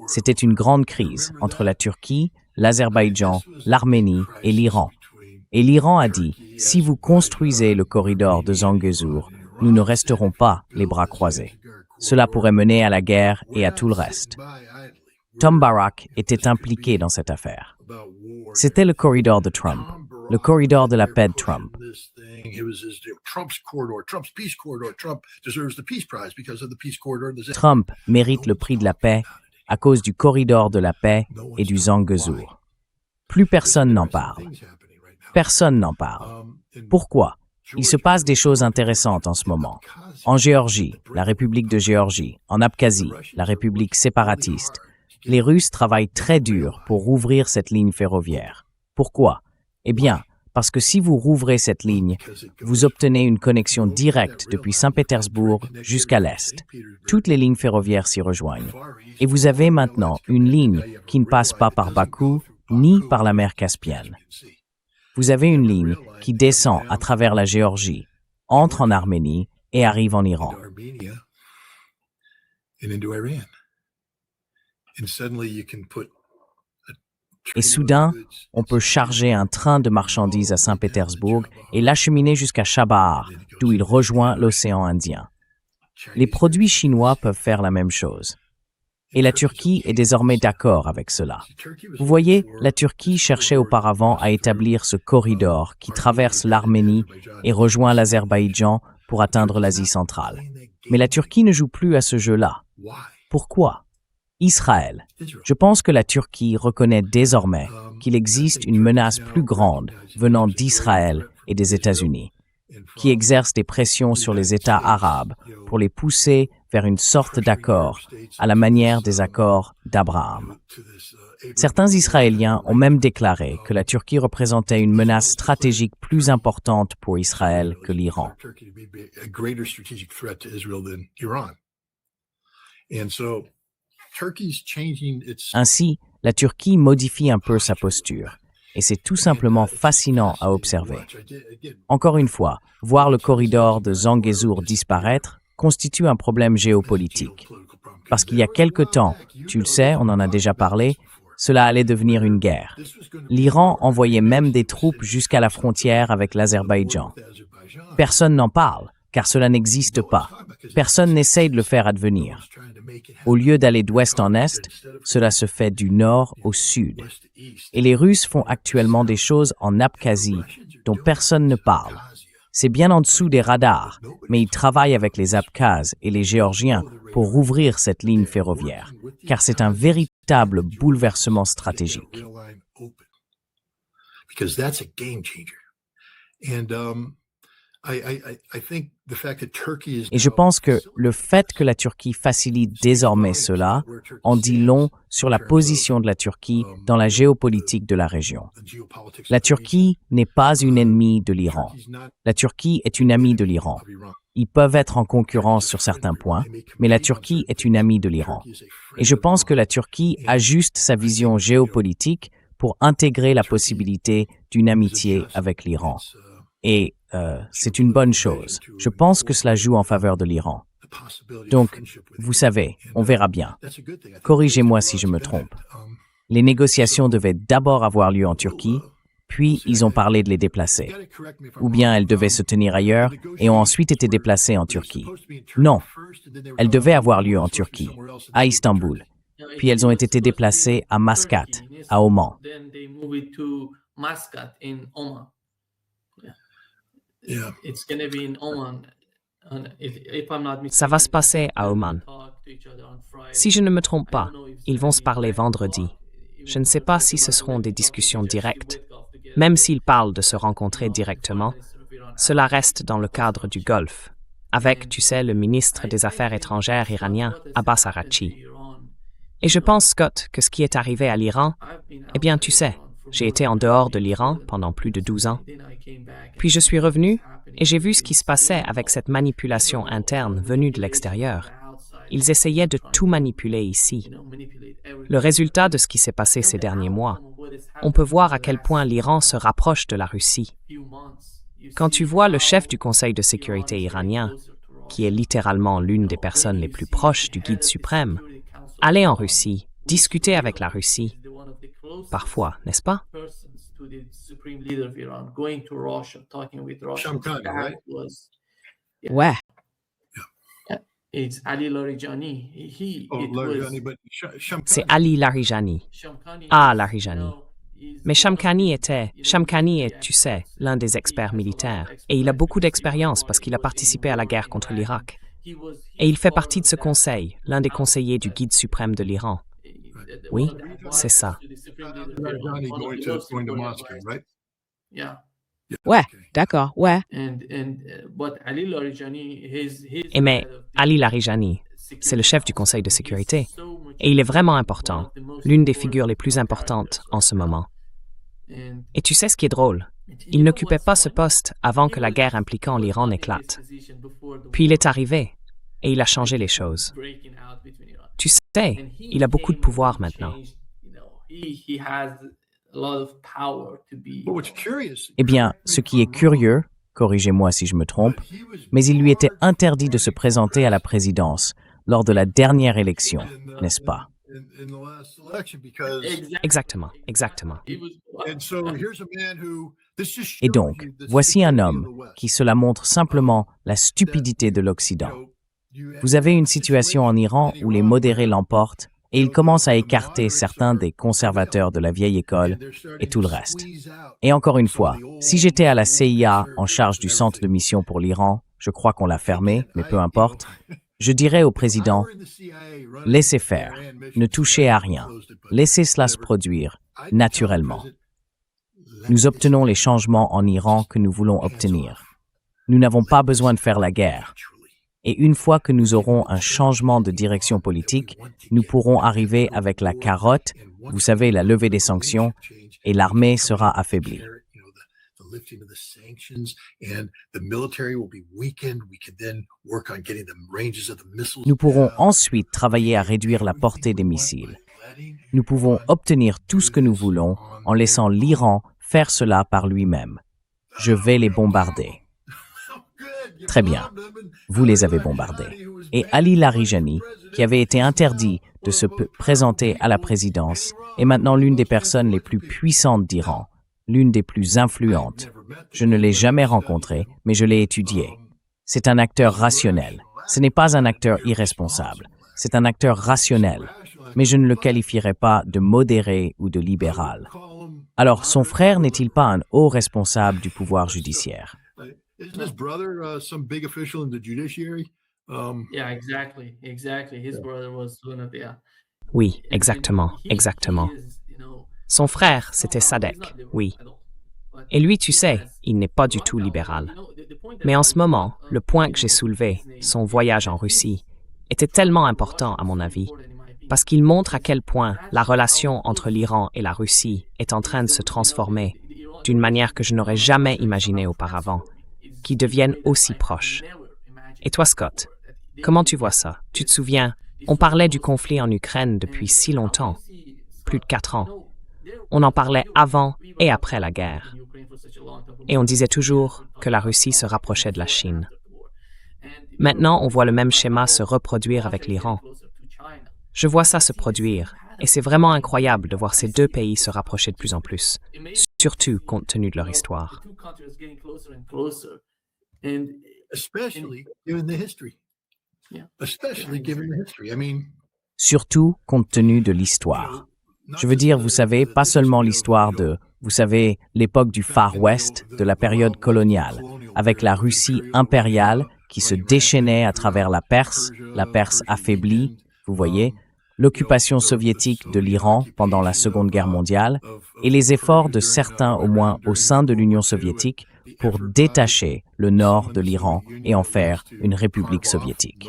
C'était une grande crise entre la Turquie, l'Azerbaïdjan, l'Arménie et l'Iran. Et l'Iran a dit, si vous construisez le corridor de Zangezur, nous ne resterons pas les bras croisés. Cela pourrait mener à la guerre et à tout le reste. Tom Barak était impliqué dans cette affaire. C'était le corridor de Trump, le corridor de la paix de Trump. Trump mérite le prix de la paix à cause du corridor de la paix et du Zangezur. Plus personne n'en parle. Personne n'en parle. Pourquoi? Il se passe des choses intéressantes en ce moment. En Géorgie, la République de Géorgie, en Abkhazie, la République séparatiste, les Russes travaillent très dur pour rouvrir cette ligne ferroviaire. Pourquoi? Eh bien, parce que si vous rouvrez cette ligne, vous obtenez une connexion directe depuis Saint-Pétersbourg jusqu'à l'Est. Toutes les lignes ferroviaires s'y rejoignent. Et vous avez maintenant une ligne qui ne passe pas par Bakou ni par la mer Caspienne. vous avez une ligne qui descend à travers la Géorgie, entre en Arménie et arrive en Iran. into Armenia and into Iran. And suddenly you can put a Et train soudain, of goods on peut charger un train de marchandises à Saint-Pétersbourg et l'acheminer jusqu'à Chabahar, d'où il rejoint l'océan Indien. Les produits chinois peuvent faire la même chose. Et la Turquie est désormais d'accord avec cela. Vous voyez, la Turquie cherchait auparavant à établir ce corridor qui traverse l'Arménie et rejoint l'Azerbaïdjan pour atteindre l'Asie centrale. Mais la Turquie ne joue plus à ce jeu-là. Why? Pourquoi? Israël. Je pense que la Turquie reconnaît désormais qu'il existe une menace plus grande venant d'Israël et des États-Unis, qui exerce des pressions sur les États arabes pour les pousser vers une sorte d'accord à la manière des accords d'Abraham. Certains Israéliens ont même déclaré que la Turquie représentait une menace stratégique plus importante pour Israël que l'Iran. Turkey to be a greater strategic threat to Israel than Iran. And so Turkey's changing its Ainsi, la Turquie modifie un peu sa posture, et c'est tout simplement fascinant à observer. Encore une fois, voir le corridor de Zangezur disparaître constitue un problème géopolitique. Parce qu'il y a quelque temps, tu le sais, on en a déjà parlé, cela allait devenir une guerre. L'Iran envoyait même des troupes jusqu'à la frontière avec l'Azerbaïdjan. Personne n'en parle, car cela n'existe pas. Personne n'essaye de le faire advenir. Au lieu d'aller d'ouest en est, cela se fait du nord au sud. Et les Russes font actuellement des choses en Abkhazie dont personne ne parle. C'est bien en dessous des radars, mais ils travaillent avec les Abkhazes et les Géorgiens pour rouvrir cette ligne ferroviaire, car c'est un véritable bouleversement stratégique. Because that's a game changer. And I think the fact that Turkey is Et je pense que le fait que la Turquie facilite désormais cela en dit long sur la position de la Turquie dans la géopolitique de la région. La Turquie n'est pas une ennemie de l'Iran. La Turquie est une amie de l'Iran. Ils peuvent être en concurrence sur certains points, mais la Turquie est une amie de l'Iran. Et je pense que la Turquie ajuste sa vision géopolitique pour intégrer la possibilité d'une amitié avec l'Iran. Et c'est une bonne chose. Je pense que cela joue en faveur de l'Iran. Donc, vous savez, on verra bien. Corrigez-moi si je me trompe. Les négociations devaient d'abord avoir lieu en Turquie, puis ils ont parlé de les déplacer. Ou bien elles devaient se tenir ailleurs et ont ensuite été déplacées en Turquie. Non, elles devaient avoir lieu en Turquie, à Istanbul. Puis elles ont été déplacées à Mascate, à Oman. Then they move it to Muscat in Oman. Yeah. It's going to be in Oman. And if I'm not Ça va se passer à Oman. Si je ne me trompe pas, ils vont se parler vendredi. Je ne sais pas si ce seront des discussions directes. Même s'ils parlent de se rencontrer directement, cela reste dans le cadre du Golfe, avec, tu sais, le ministre des Affaires étrangères iranien, Abbas Araghchi. Et je pense, Scott, que ce qui est arrivé à l'Iran, eh bien, tu sais, j'ai été en dehors de l'Iran pendant plus de 12 ans. Puis je suis revenu et j'ai vu ce qui se passait avec cette manipulation interne venue de l'extérieur. Ils essayaient de tout manipuler ici. Le résultat de ce qui s'est passé ces derniers mois, on peut voir à quel point l'Iran se rapproche de la Russie. Quand tu vois le chef du Conseil de sécurité iranien, qui est littéralement l'une des personnes les plus proches du guide suprême, aller en Russie, discuter avec la Russie, parfois, n'est-ce pas? Shamkhani, right? Ouais. It's Ali Larijani. C'est Ali Larijani. Ah, Larijani. Mais Shamkhani est, tu sais, l'un des experts militaires. Et il a beaucoup d'expérience parce qu'il a participé à la guerre contre l'Irak. Et il fait partie de ce conseil, l'un des conseillers du guide suprême de l'Iran. Oui, c'est ça. Johnny going to Moscow, right? Yeah. Ouais, d'accord, ouais. But Ali Larijani, Et mais Ali Larijani, c'est le chef du Conseil de sécurité. Et il est vraiment important, l'une des figures les plus importantes en ce moment. Et tu sais ce qui est drôle? Il n'occupait pas ce poste avant que la guerre impliquant l'Iran éclate. Puis il est arrivé, et il a changé les choses. Tu sais, il a beaucoup de pouvoir maintenant. But what's curious, Eh bien, ce qui est curieux, corrigez-moi si je me trompe, mais il lui était interdit de se présenter à la présidence lors de la dernière élection, n'est-ce pas? in the last election, because Exactement, exactement. and so here's a man who this just Et shows donc, you the voici un stupidity homme of the West. qui cela montre simplement la stupidité de l'Occident. Vous avez une situation en Iran où les modérés l'emportent et ils commencent à écarter certains des conservateurs de la vieille école et tout le reste. Et encore une fois, si j'étais à la CIA en charge du centre de mission pour l'Iran, je crois qu'on l'a fermé, mais peu importe, je dirais au président, laissez faire, ne touchez à rien, laissez cela se produire naturellement. Nous obtenons les changements en Iran que nous voulons obtenir. Nous n'avons pas besoin de faire la guerre. Et une fois que nous aurons un changement de direction politique, nous pourrons arriver avec la carotte, vous savez, la levée des sanctions, et l'armée sera affaiblie. Nous pourrons ensuite travailler à réduire la portée des missiles. Nous pouvons obtenir tout ce que nous voulons en laissant l'Iran faire cela par lui-même. Je vais les bombarder. Très bien. Vous les avez bombardés. Et Ali Larijani, qui avait été interdit de se présenter à la présidence, est maintenant l'une des personnes les plus puissantes d'Iran, l'une des plus influentes. Je ne l'ai jamais rencontré, mais je l'ai étudié. C'est un acteur rationnel. Ce n'est pas un acteur irresponsable. C'est un acteur rationnel. Mais je ne le qualifierais pas de modéré ou de libéral. Alors, son frère n'est-il pas un haut responsable du pouvoir judiciaire? Isn't his brother some big official in the judiciary? Yeah, exactly. His brother was one of the. Oui, exactement, exactement. Son frère, c'était Sadek, oui. Et lui, tu sais, il n'est pas du tout libéral. Mais en ce moment, le point que j'ai soulevé, son voyage en Russie, était tellement important à mon avis, parce qu'il montre à quel point la relation entre l'Iran et la Russie est en train de se transformer d'une manière que je n'aurais jamais imaginée auparavant, qui deviennent aussi proches. Et toi, Scott, comment tu vois ça? Tu te souviens, on parlait du conflit en Ukraine depuis si longtemps, plus de 4 ans. On en parlait avant et après la guerre. Et on disait toujours que la Russie se rapprochait de la Chine. Maintenant, on voit le même schéma se reproduire avec l'Iran. Je vois ça se produire, et c'est vraiment incroyable de voir ces deux pays se rapprocher de plus en plus, surtout compte tenu de leur histoire. Especially given the history. Especially given the history. I mean, Surtout compte tenu de l'histoire. Je veux dire, vous savez, pas seulement l'histoire de, vous savez, l'époque du Far West, de la période coloniale, avec la Russie impériale qui se déchaînait à travers la Perse affaiblie, vous voyez, l'occupation soviétique de l'Iran pendant la Seconde Guerre mondiale et les efforts de certains, au moins au sein de l'Union soviétique, pour détacher le nord de l'Iran et en faire une république soviétique.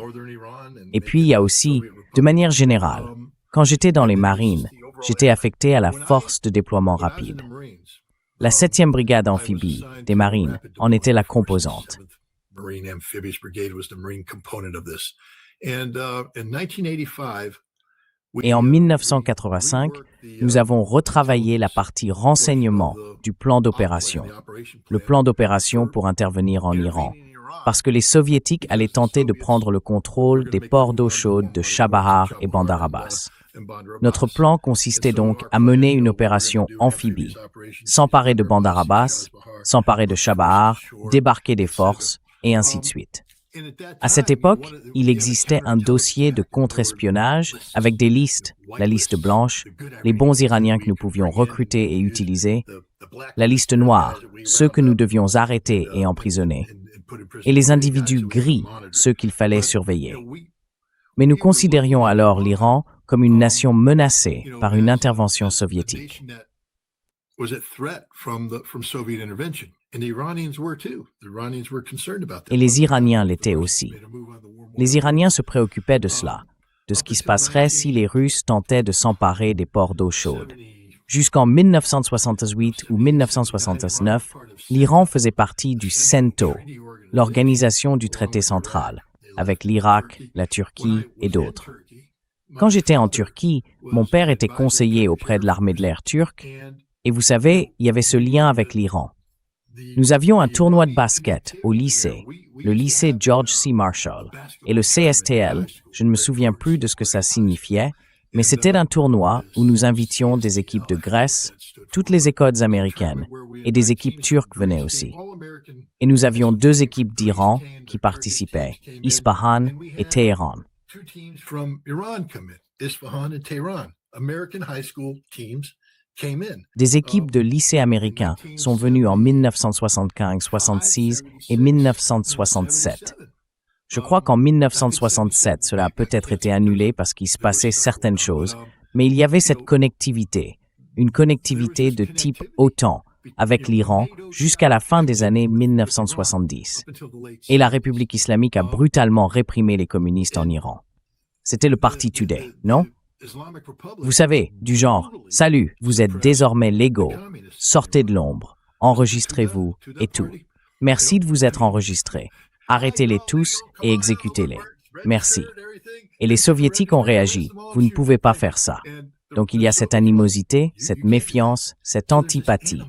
Et puis, il y a aussi, de manière générale, quand j'étais dans les marines, j'étais affecté à la force de déploiement rapide. La 7e brigade amphibie des marines en était la composante. Et en 1985, nous avons retravaillé la partie renseignement du plan d'opération, le plan d'opération pour intervenir en Iran, parce que les Soviétiques allaient tenter de prendre le contrôle des ports d'eau chaude de Chabahar et Bandar Abbas. Notre plan consistait donc à mener une opération amphibie, s'emparer de Bandar Abbas, s'emparer de Chabahar, débarquer des forces, et ainsi de suite. À cette époque, il existait un dossier de contre-espionnage avec des listes, la liste blanche, les bons Iraniens que nous pouvions recruter et utiliser, la liste noire, ceux que nous devions arrêter et emprisonner, et les individus gris, ceux qu'il fallait surveiller. Mais nous considérions alors l'Iran comme une nation menacée par une intervention soviétique. Et les Iraniens l'étaient aussi. Les Iraniens se préoccupaient de cela, de ce qui se passerait si les Russes tentaient de s'emparer des ports d'eau chaude. Jusqu'en 1968 ou 1969, l'Iran faisait partie du CENTO, l'organisation du traité central, avec l'Irak, la Turquie et d'autres. Quand j'étais en Turquie, mon père était conseiller auprès de l'armée de l'air turque, Et vous savez, il y avait ce lien avec l'Iran. Nous avions un tournoi de basket au lycée, le lycée George C. Marshall, et le CSTL, je ne me souviens plus de ce que ça signifiait, mais c'était un tournoi où nous invitions des équipes de Grèce, toutes les écoles américaines, et des équipes turques venaient aussi. Et nous avions 2 équipes d'Iran qui participaient, Isfahan et Téhéran. Des équipes de lycées américains sont venues en 1975, 66 et 1967. Je crois qu'en 1967, cela a peut-être été annulé parce qu'il se passait certaines choses, mais il y avait cette connectivité, une connectivité de type OTAN avec l'Iran jusqu'à la fin des années 1970. Et la République islamique a brutalement réprimé les communistes en Iran. C'était le Parti Tudeh, non? Vous savez, du genre, « Salut, vous êtes désormais légaux, sortez de l'ombre, enregistrez-vous et tout. Merci de vous être enregistrés. Arrêtez-les tous et exécutez-les. Merci. » Et les Soviétiques ont réagi, « Vous ne pouvez pas faire ça. » Donc il y a cette animosité, cette méfiance, cette antipathie.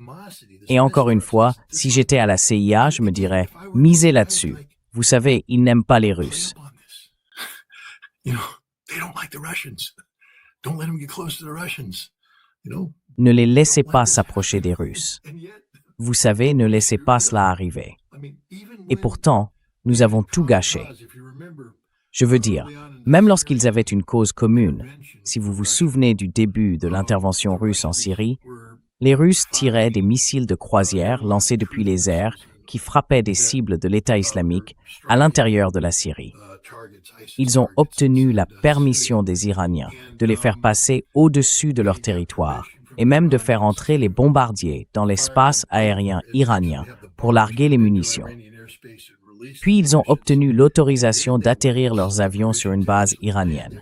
Et encore une fois, si j'étais à la CIA, je me dirais, « Misez là-dessus. Vous savez, ils n'aiment pas les Russes. » Ne les laissez pas s'approcher des Russes. Vous savez, ne laissez pas cela arriver. Et pourtant, nous avons tout gâché. Je veux dire, même lorsqu'ils avaient une cause commune, si vous vous souvenez du début de l'intervention russe en Syrie, les Russes tiraient des missiles de croisière lancés depuis les airs qui frappaient des cibles de l'État islamique à l'intérieur de la Syrie. Ils ont obtenu la permission des Iraniens de les faire passer au-dessus de leur territoire et même de faire entrer les bombardiers dans l'espace aérien iranien pour larguer les munitions. Puis ils ont obtenu l'autorisation d'atterrir leurs avions sur une base iranienne.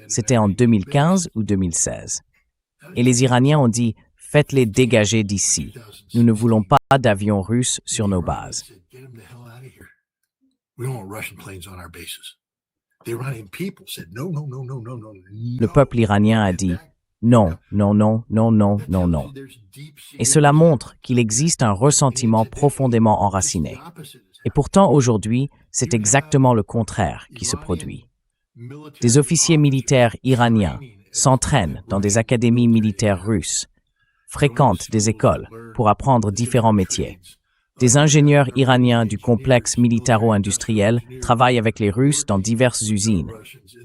C'était en 2015 ou 2016. Et les Iraniens ont dit « Faites-les dégager d'ici. Nous ne voulons pas d'avions russes sur nos bases. » Le peuple iranien a dit « Non, non, non, non, non, non, non. » Et cela montre qu'il existe un ressentiment profondément enraciné. Et pourtant, aujourd'hui, c'est exactement le contraire qui se produit. Des officiers militaires iraniens s'entraînent dans des académies militaires russes, fréquentent des écoles pour apprendre différents métiers. Des ingénieurs iraniens du complexe militaro-industriel travaillent avec les Russes dans diverses usines,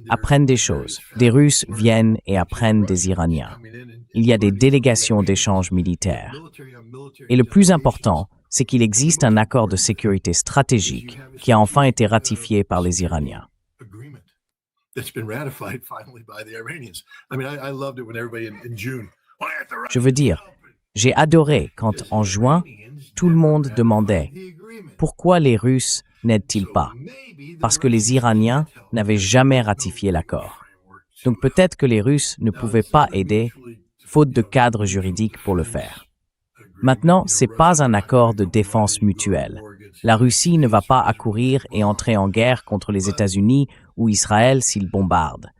apprennent des choses. Des Russes viennent et apprennent des Iraniens. Il y a des délégations d'échanges militaires. Et le plus important, c'est qu'il existe un accord de sécurité stratégique qui a enfin été ratifié par les Iraniens. Je veux dire, j'ai adoré quand, en juin, tout le monde demandait « Pourquoi les Russes n'aident-ils pas ?» Parce que les Iraniens n'avaient jamais ratifié l'accord. Donc peut-être que les Russes ne pouvaient pas aider, faute de cadre juridique pour le faire. Maintenant, ce n'est pas un accord de défense mutuelle. La Russie ne va pas accourir et entrer en guerre contre les États-Unis ou Israël s'ils bombardent.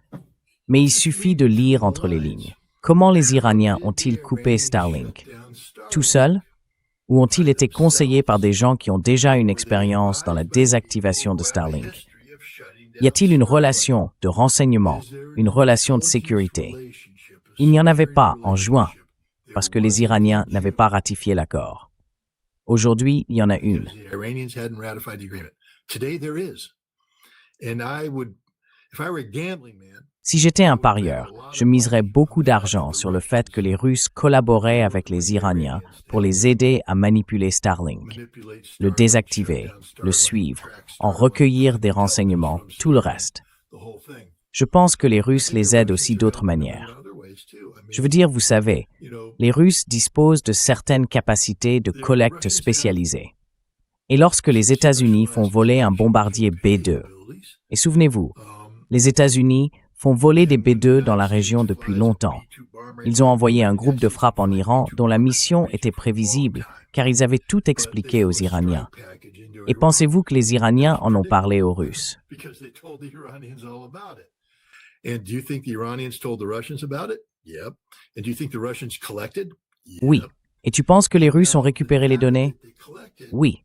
Mais il suffit de lire entre les lignes. Comment les Iraniens ont-ils coupé Starlink? Tout seuls? Ou ont-ils été conseillés par des gens qui ont déjà une expérience dans la désactivation de Starlink? Y a-t-il une relation de renseignement, une relation de sécurité? Il n'y en avait pas en juin, parce que les Iraniens n'avaient pas ratifié l'accord. Aujourd'hui, il y en a une. Si j'étais un parieur, je miserais beaucoup d'argent sur le fait que les Russes collaboraient avec les Iraniens pour les aider à manipuler Starlink, le désactiver, le suivre, en recueillir des renseignements, tout le reste. Je pense que les Russes les aident aussi d'autres manières. Je veux dire, vous savez, les Russes disposent de certaines capacités de collecte spécialisées. Et lorsque les États-Unis font voler un bombardier B-2, et souvenez-vous, les États-Unis font voler des B-2 dans la région depuis longtemps. Ils ont envoyé un groupe de frappe en Iran dont la mission était prévisible, car ils avaient tout expliqué aux Iraniens. Et pensez-vous que les Iraniens en ont parlé aux Russes? And do you think the Iranians told the Russians about it? Yep. And do you think the Russians collected Oui. Et tu penses que les Russes ont récupéré les données? Oui.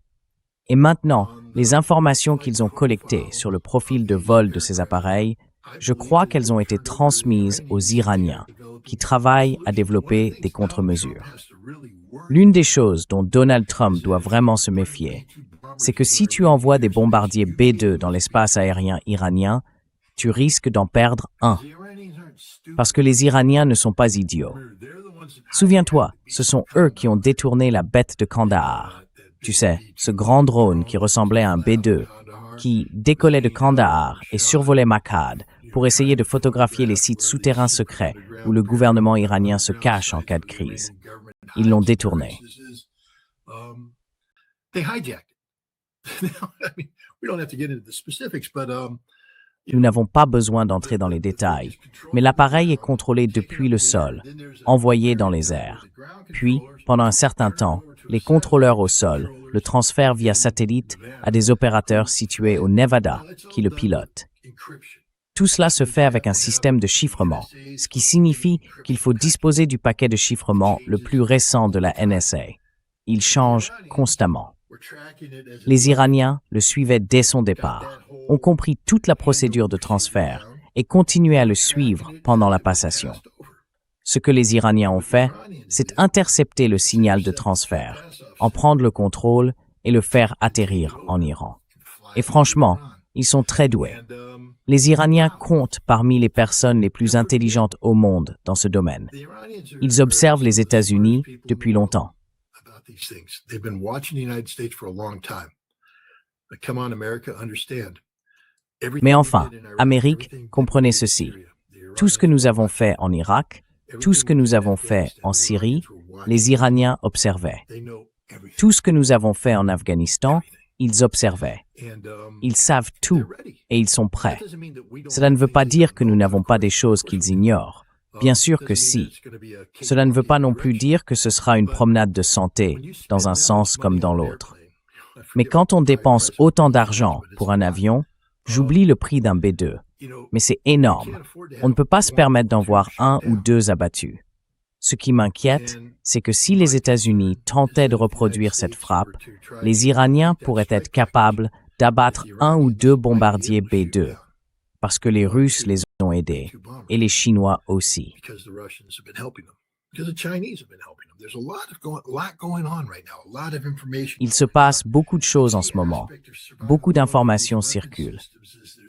Et maintenant, les informations qu'ils ont collectées sur le profil de vol de ces appareils, je crois qu'elles ont été transmises aux Iraniens, qui travaillent à développer des contre-mesures. L'une des choses dont Donald Trump doit vraiment se méfier, c'est que si tu envoies des bombardiers B-2 dans l'espace aérien iranien, tu risques d'en perdre un. Parce que les Iraniens ne sont pas idiots. Souviens-toi, ce sont eux qui ont détourné la bête de Kandahar. Tu sais, ce grand drone qui ressemblait à un B-2, qui décollait de Kandahar et survolait Mashhad pour essayer de photographier les sites souterrains secrets où le gouvernement iranien se cache en cas de crise. Ils l'ont détourné. Nous n'avons pas besoin d'entrer dans les détails, mais l'appareil est contrôlé depuis le sol, envoyé dans les airs. Puis, pendant un certain temps, les contrôleurs au sol le transfèrent via satellite à des opérateurs situés au Nevada qui le pilotent. Tout cela se fait avec un système de chiffrement, ce qui signifie qu'il faut disposer du paquet de chiffrement le plus récent de la NSA. Il change constamment. Les Iraniens le suivaient dès son départ, ont compris toute la procédure de transfert et continuaient à le suivre pendant la passation. Ce que les Iraniens ont fait, c'est intercepter le signal de transfert, en prendre le contrôle et le faire atterrir en Iran. Et franchement, ils sont très doués. Les Iraniens comptent parmi les personnes les plus intelligentes au monde dans ce domaine. Ils observent les États-Unis depuis longtemps. Mais enfin, Amérique, comprenez ceci. Tout ce que nous avons fait en Irak, tout ce que nous avons fait en Syrie, les Iraniens observaient. Tout ce que nous avons fait en Afghanistan, ils observaient. Ils savent tout et ils sont prêts. Cela ne veut pas dire que nous n'avons pas des choses qu'ils ignorent. Bien sûr que si. Cela ne veut pas non plus dire que ce sera une promenade de santé, dans un sens comme dans l'autre. Mais quand on dépense autant d'argent pour un avion, j'oublie le prix d'un B-2. Mais c'est énorme. On ne peut pas se permettre d'en voir un ou deux abattus. Ce qui m'inquiète, c'est que si les États-Unis tentaient de reproduire cette frappe, les Iraniens pourraient être capables d'abattre un ou deux bombardiers B-2, parce que les Russes les ont aidés, et les Chinois aussi. Il se passe beaucoup de choses en ce moment. Beaucoup d'informations circulent.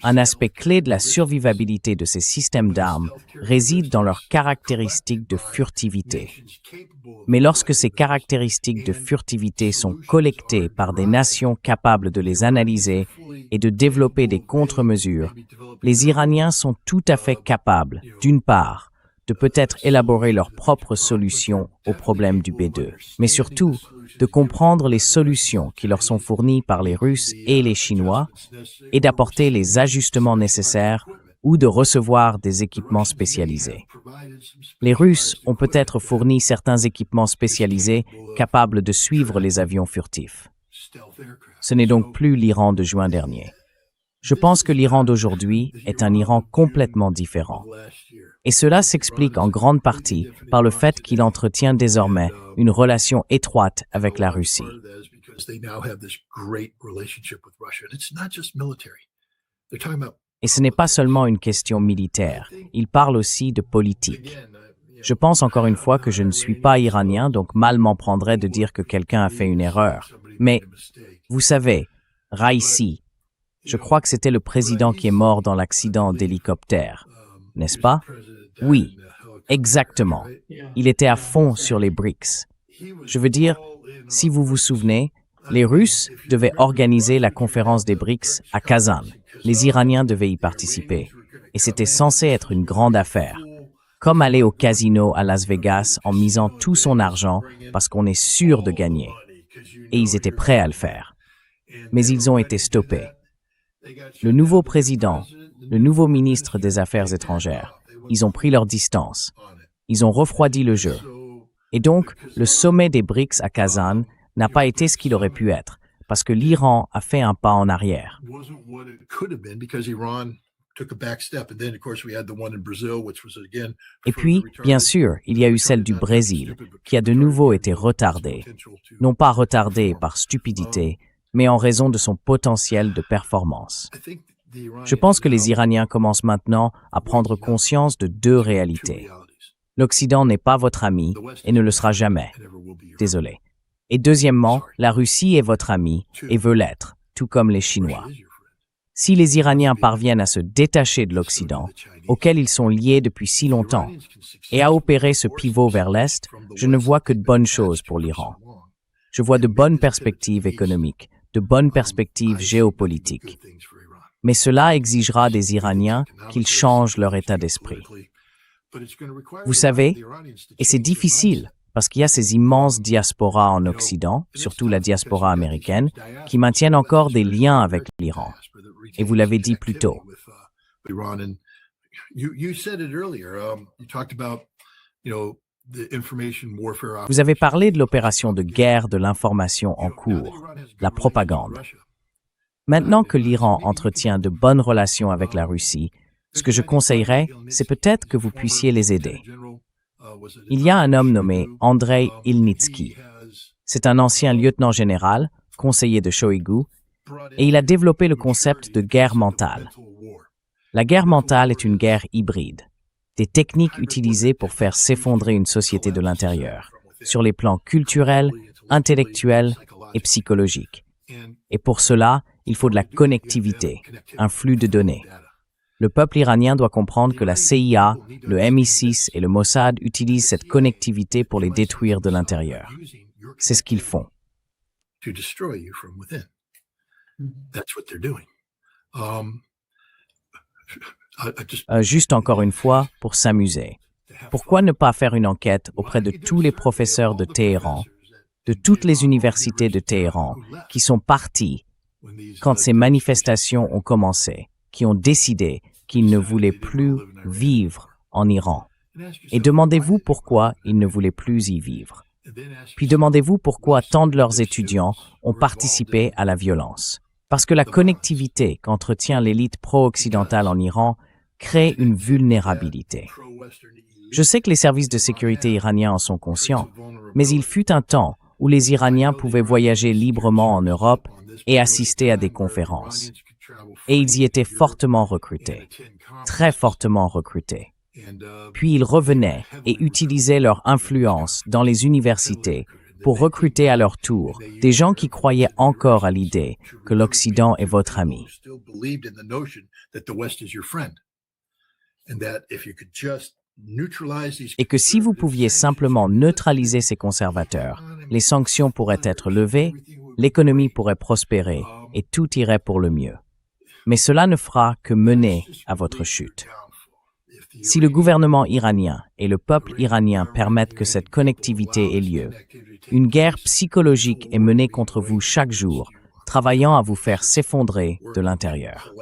Un aspect clé de la survivabilité de ces systèmes d'armes réside dans leurs caractéristiques de furtivité. Mais lorsque ces caractéristiques de furtivité sont collectées par des nations capables de les analyser et de développer des contre-mesures, les Iraniens sont tout à fait capables, d'une part, de peut-être élaborer leurs propres solutions au problème du B-2, mais surtout de comprendre les solutions qui leur sont fournies par les Russes et les Chinois et d'apporter les ajustements nécessaires ou de recevoir des équipements spécialisés. Les Russes ont peut-être fourni certains équipements spécialisés capables de suivre les avions furtifs. Ce n'est donc plus l'Iran de juin dernier. Je pense que l'Iran d'aujourd'hui est un Iran complètement différent. Et cela s'explique en grande partie par le fait qu'il entretient désormais une relation étroite avec la Russie. Et ce n'est pas seulement une question militaire, il parle aussi de politique. Je pense encore une fois que je ne suis pas iranien, donc mal m'en prendrait de dire que quelqu'un a fait une erreur. Mais, vous savez, Raisi, je crois que c'était le président qui est mort dans l'accident d'hélicoptère, n'est-ce pas? Oui, exactement. Il était à fond sur les BRICS. Je veux dire, si vous vous souvenez, les Russes devaient organiser la conférence des BRICS à Kazan. Les Iraniens devaient y participer. Et c'était censé être une grande affaire. Comme aller au casino à Las Vegas en misant tout son argent parce qu'on est sûr de gagner. Et ils étaient prêts à le faire. Mais ils ont été stoppés. Le nouveau président, le nouveau ministre des Affaires étrangères, ils ont pris leur distance. Ils ont refroidi le jeu. Et donc, le sommet des BRICS à Kazan n'a pas été ce qu'il aurait pu être, parce que l'Iran a fait un pas en arrière. Et puis, bien sûr, il y a eu celle du Brésil, qui a de nouveau été retardée. Non pas retardée par stupidité, mais en raison de son potentiel de performance. Je pense que les Iraniens commencent maintenant à prendre conscience de deux réalités. L'Occident n'est pas votre ami et ne le sera jamais. Désolé. Et deuxièmement, la Russie est votre ami et veut l'être, tout comme les Chinois. Si les Iraniens parviennent à se détacher de l'Occident, auquel ils sont liés depuis si longtemps, et à opérer ce pivot vers l'Est, je ne vois que de bonnes choses pour l'Iran. Je vois de bonnes perspectives économiques, de bonnes perspectives géopolitiques. Mais cela exigera des Iraniens qu'ils changent leur état d'esprit. Vous savez, et c'est difficile, parce qu'il y a ces immenses diasporas en Occident, surtout la diaspora américaine, qui maintiennent encore des liens avec l'Iran. Et vous l'avez dit plus tôt. Vous avez parlé de l'opération de guerre de l'information en cours, la propagande. Maintenant que l'Iran entretient de bonnes relations avec la Russie, ce que je conseillerais, c'est peut-être que vous puissiez les aider. Il y a un homme nommé Andrei Ilnitsky. C'est un ancien lieutenant général, conseiller de Shoigu, et il a développé le concept de guerre mentale. La guerre mentale est une guerre hybride, des techniques utilisées pour faire s'effondrer une société de l'intérieur, sur les plans culturels, intellectuels et psychologiques. Et pour cela, il faut de la connectivité, un flux de données. Le peuple iranien doit comprendre que la CIA, le MI6 et le Mossad utilisent cette connectivité pour les détruire de l'intérieur. C'est ce qu'ils font. Juste encore une fois, pour s'amuser. Pourquoi ne pas faire une enquête auprès de tous les professeurs de Téhéran, de toutes les universités de Téhéran, qui sont partis quand ces manifestations ont commencé, qui ont décidé qu'ils ne voulaient plus vivre en Iran. Et demandez-vous pourquoi ils ne voulaient plus y vivre. Puis demandez-vous pourquoi tant de leurs étudiants ont participé à la violence. Parce que la connectivité qu'entretient l'élite pro-occidentale en Iran crée une vulnérabilité. Je sais que les services de sécurité iraniens en sont conscients, mais il fut un temps où les Iraniens pouvaient voyager librement en Europe et assister à des conférences. Et ils y étaient fortement recrutés, très fortement recrutés. Puis ils revenaient et utilisaient leur influence dans les universités pour recruter à leur tour des gens qui croyaient encore à l'idée que l'Occident est votre ami. Et que si vous pouviez simplement neutraliser ces conservateurs, les sanctions pourraient être levées, l'économie pourrait prospérer et tout irait pour le mieux. Mais cela ne fera que mener à votre chute. Si le gouvernement iranien et le peuple iranien permettent que cette connectivité ait lieu, une guerre psychologique est menée contre vous chaque jour, travaillant à vous faire s'effondrer de l'intérieur.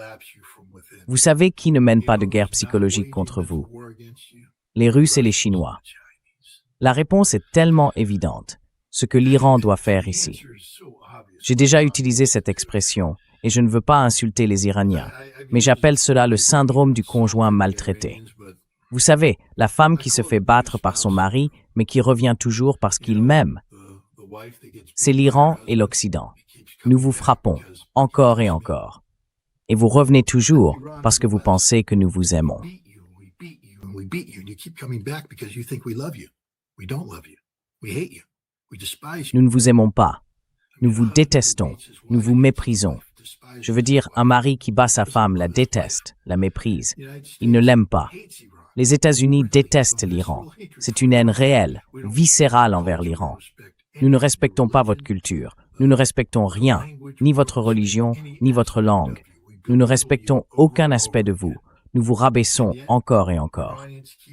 Vous savez qui ne mène pas de guerre psychologique contre vous? Les Russes et les Chinois. La réponse est tellement évidente, ce que l'Iran doit faire ici. J'ai déjà utilisé cette expression, et je ne veux pas insulter les Iraniens, mais j'appelle cela le syndrome du conjoint maltraité. Vous savez, la femme qui se fait battre par son mari, mais qui revient toujours parce qu'il m'aime. C'est l'Iran et l'Occident. Nous vous frappons, encore et encore. Et vous revenez toujours parce que vous pensez que nous vous aimons. Nous ne vous aimons pas. Nous vous détestons. Nous vous méprisons. Je veux dire, un mari qui bat sa femme la déteste, la méprise. Il ne l'aime pas. Les États-Unis détestent l'Iran. C'est une haine réelle, viscérale envers l'Iran. Nous ne respectons pas votre culture. Nous ne respectons rien, ni votre religion, ni votre langue. Nous ne respectons aucun aspect de vous. Nous vous rabaissons encore et encore.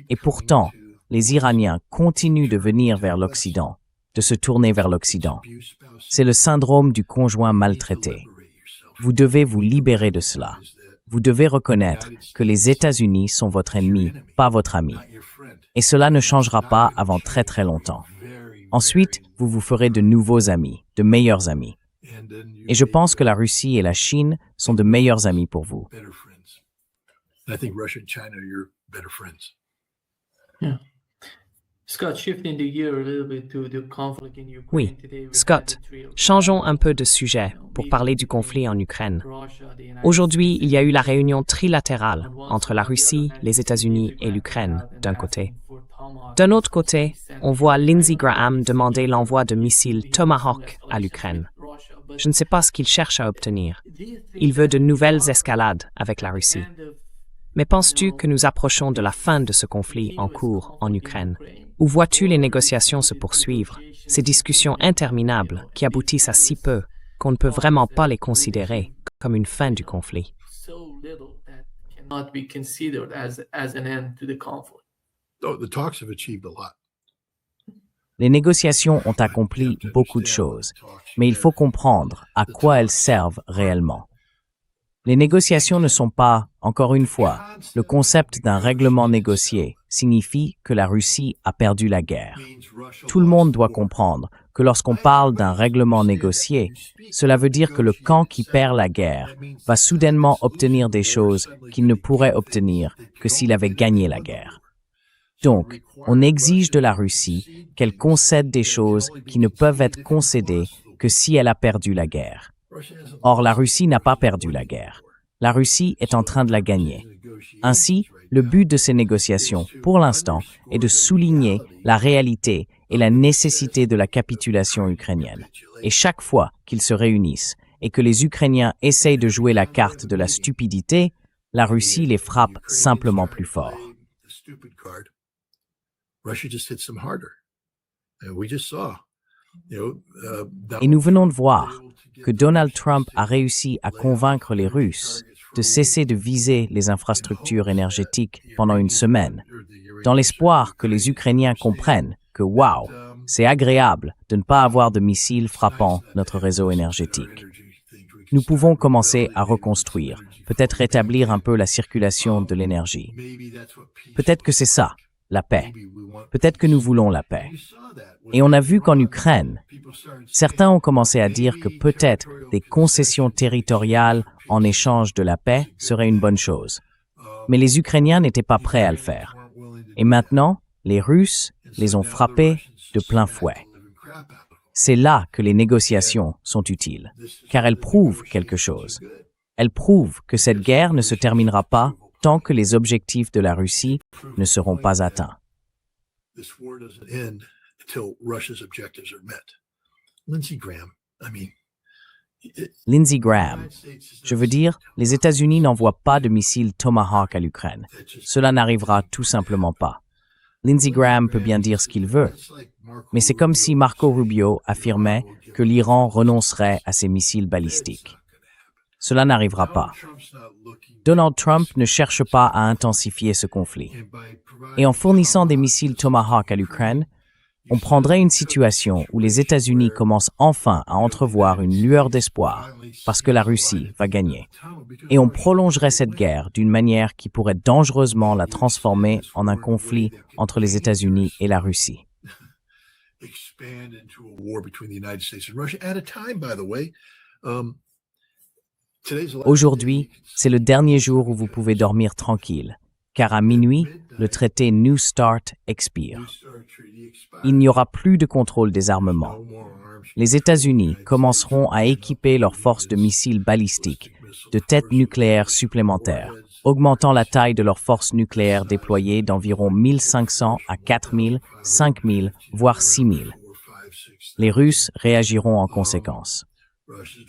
Et pourtant, les Iraniens continuent de venir vers l'Occident, de se tourner vers l'Occident. C'est le syndrome du conjoint maltraité. Vous devez vous libérer de cela. Vous devez reconnaître que les États-Unis sont votre ennemi, pas votre ami. Et cela ne changera pas avant très très longtemps. Ensuite, vous vous ferez de nouveaux amis, de meilleurs amis. Et je pense que la Russie et la Chine sont de meilleurs amis pour vous. And I think Russia and China are your better friends. Yeah. Scott, shifting the gear a little bit to the conflict in Ukraine Oui, today, we Scott, had the trio- changeons un peu de sujet pour parler du conflit en Ukraine. Russia, the United Aujourd'hui, il y a eu la States. réunion trilatérale On one entre side, la the Russie, other les hand, États-Unis Ukraine et l'Ukraine, out and d'un asking côté. for Tomahawk D'un autre to côté, be sent on voit Lindsey to Graham Ukraine. demander l'envoi de missiles He Tomahawk wants à some l'Ukraine. escalation with Russia, but Je ne sais pas ce qu'il cherche à obtenir. do you think Il veut de that nouvelles we are escalades avec la at the Russie. end of Mais penses-tu que nous approchons de la fin de ce conflit en cours en Ukraine? Ou vois-tu les négociations se poursuivre, ces discussions interminables qui aboutissent à si peu qu'on ne peut vraiment pas les considérer comme une fin du conflit? so little that cannot be considered as an end to the conflict? Oh, the talks have achieved a lot. Les négociations ont accompli beaucoup de choses, mais il faut comprendre à quoi elles servent réellement. Les négociations ne sont pas, encore une fois, le concept d'un règlement négocié signifie que la Russie a perdu la guerre. Tout le monde doit comprendre que lorsqu'on parle d'un règlement négocié, cela veut dire que le camp qui perd la guerre va soudainement obtenir des choses qu'il ne pourrait obtenir que s'il avait gagné la guerre. Donc, on exige de la Russie qu'elle concède des choses qui ne peuvent être concédées que si elle a perdu la guerre. Or, la Russie n'a pas perdu la guerre. La Russie est en train de la gagner. Ainsi, le but de ces négociations, pour l'instant, est de souligner la réalité et la nécessité de la capitulation ukrainienne. Et chaque fois qu'ils se réunissent et que les Ukrainiens essayent de jouer la carte de la stupidité, la Russie les frappe simplement plus fort. Et nous venons de voir que Donald Trump a réussi à convaincre les Russes de cesser de viser les infrastructures énergétiques pendant une semaine, dans l'espoir que les Ukrainiens comprennent que, waouh, c'est agréable de ne pas avoir de missiles frappant notre réseau énergétique. Nous pouvons commencer à reconstruire, peut-être rétablir un peu la circulation de l'énergie. Peut-être que c'est ça, la paix. Peut-être que nous voulons la paix. Et on a vu qu'en Ukraine, certains ont commencé à dire que peut-être des concessions territoriales en échange de la paix seraient une bonne chose. Mais les Ukrainiens n'étaient pas prêts à le faire. Et maintenant, les Russes les ont frappés de plein fouet. C'est là que les négociations sont utiles, car elles prouvent quelque chose. Elles prouvent que cette guerre ne se terminera pas tant que les objectifs de la Russie ne seront pas atteints. Lindsey Graham, je veux dire, les États-Unis n'envoient pas de missiles Tomahawk à l'Ukraine. Cela n'arrivera tout simplement pas. Lindsey Graham peut bien dire ce qu'il veut, mais c'est comme si Marco Rubio affirmait que l'Iran renoncerait à ses missiles balistiques. Cela n'arrivera pas. Donald Trump ne cherche pas à intensifier ce conflit. Et en fournissant des missiles Tomahawk à l'Ukraine, on prendrait une situation où les États-Unis commencent enfin à entrevoir une lueur d'espoir parce que la Russie va gagner. Et on prolongerait cette guerre d'une manière qui pourrait dangereusement la transformer en un conflit entre les États-Unis et la Russie. Aujourd'hui, c'est le dernier jour où vous pouvez dormir tranquille, car à minuit, le traité New START expire. Il n'y aura plus de contrôle des armements. Les États-Unis commenceront à équiper leurs forces de missiles balistiques, de têtes nucléaires supplémentaires, augmentant la taille de leurs forces nucléaires déployées d'environ 1500 à 4000, 5000, voire 6000. Les Russes réagiront en conséquence.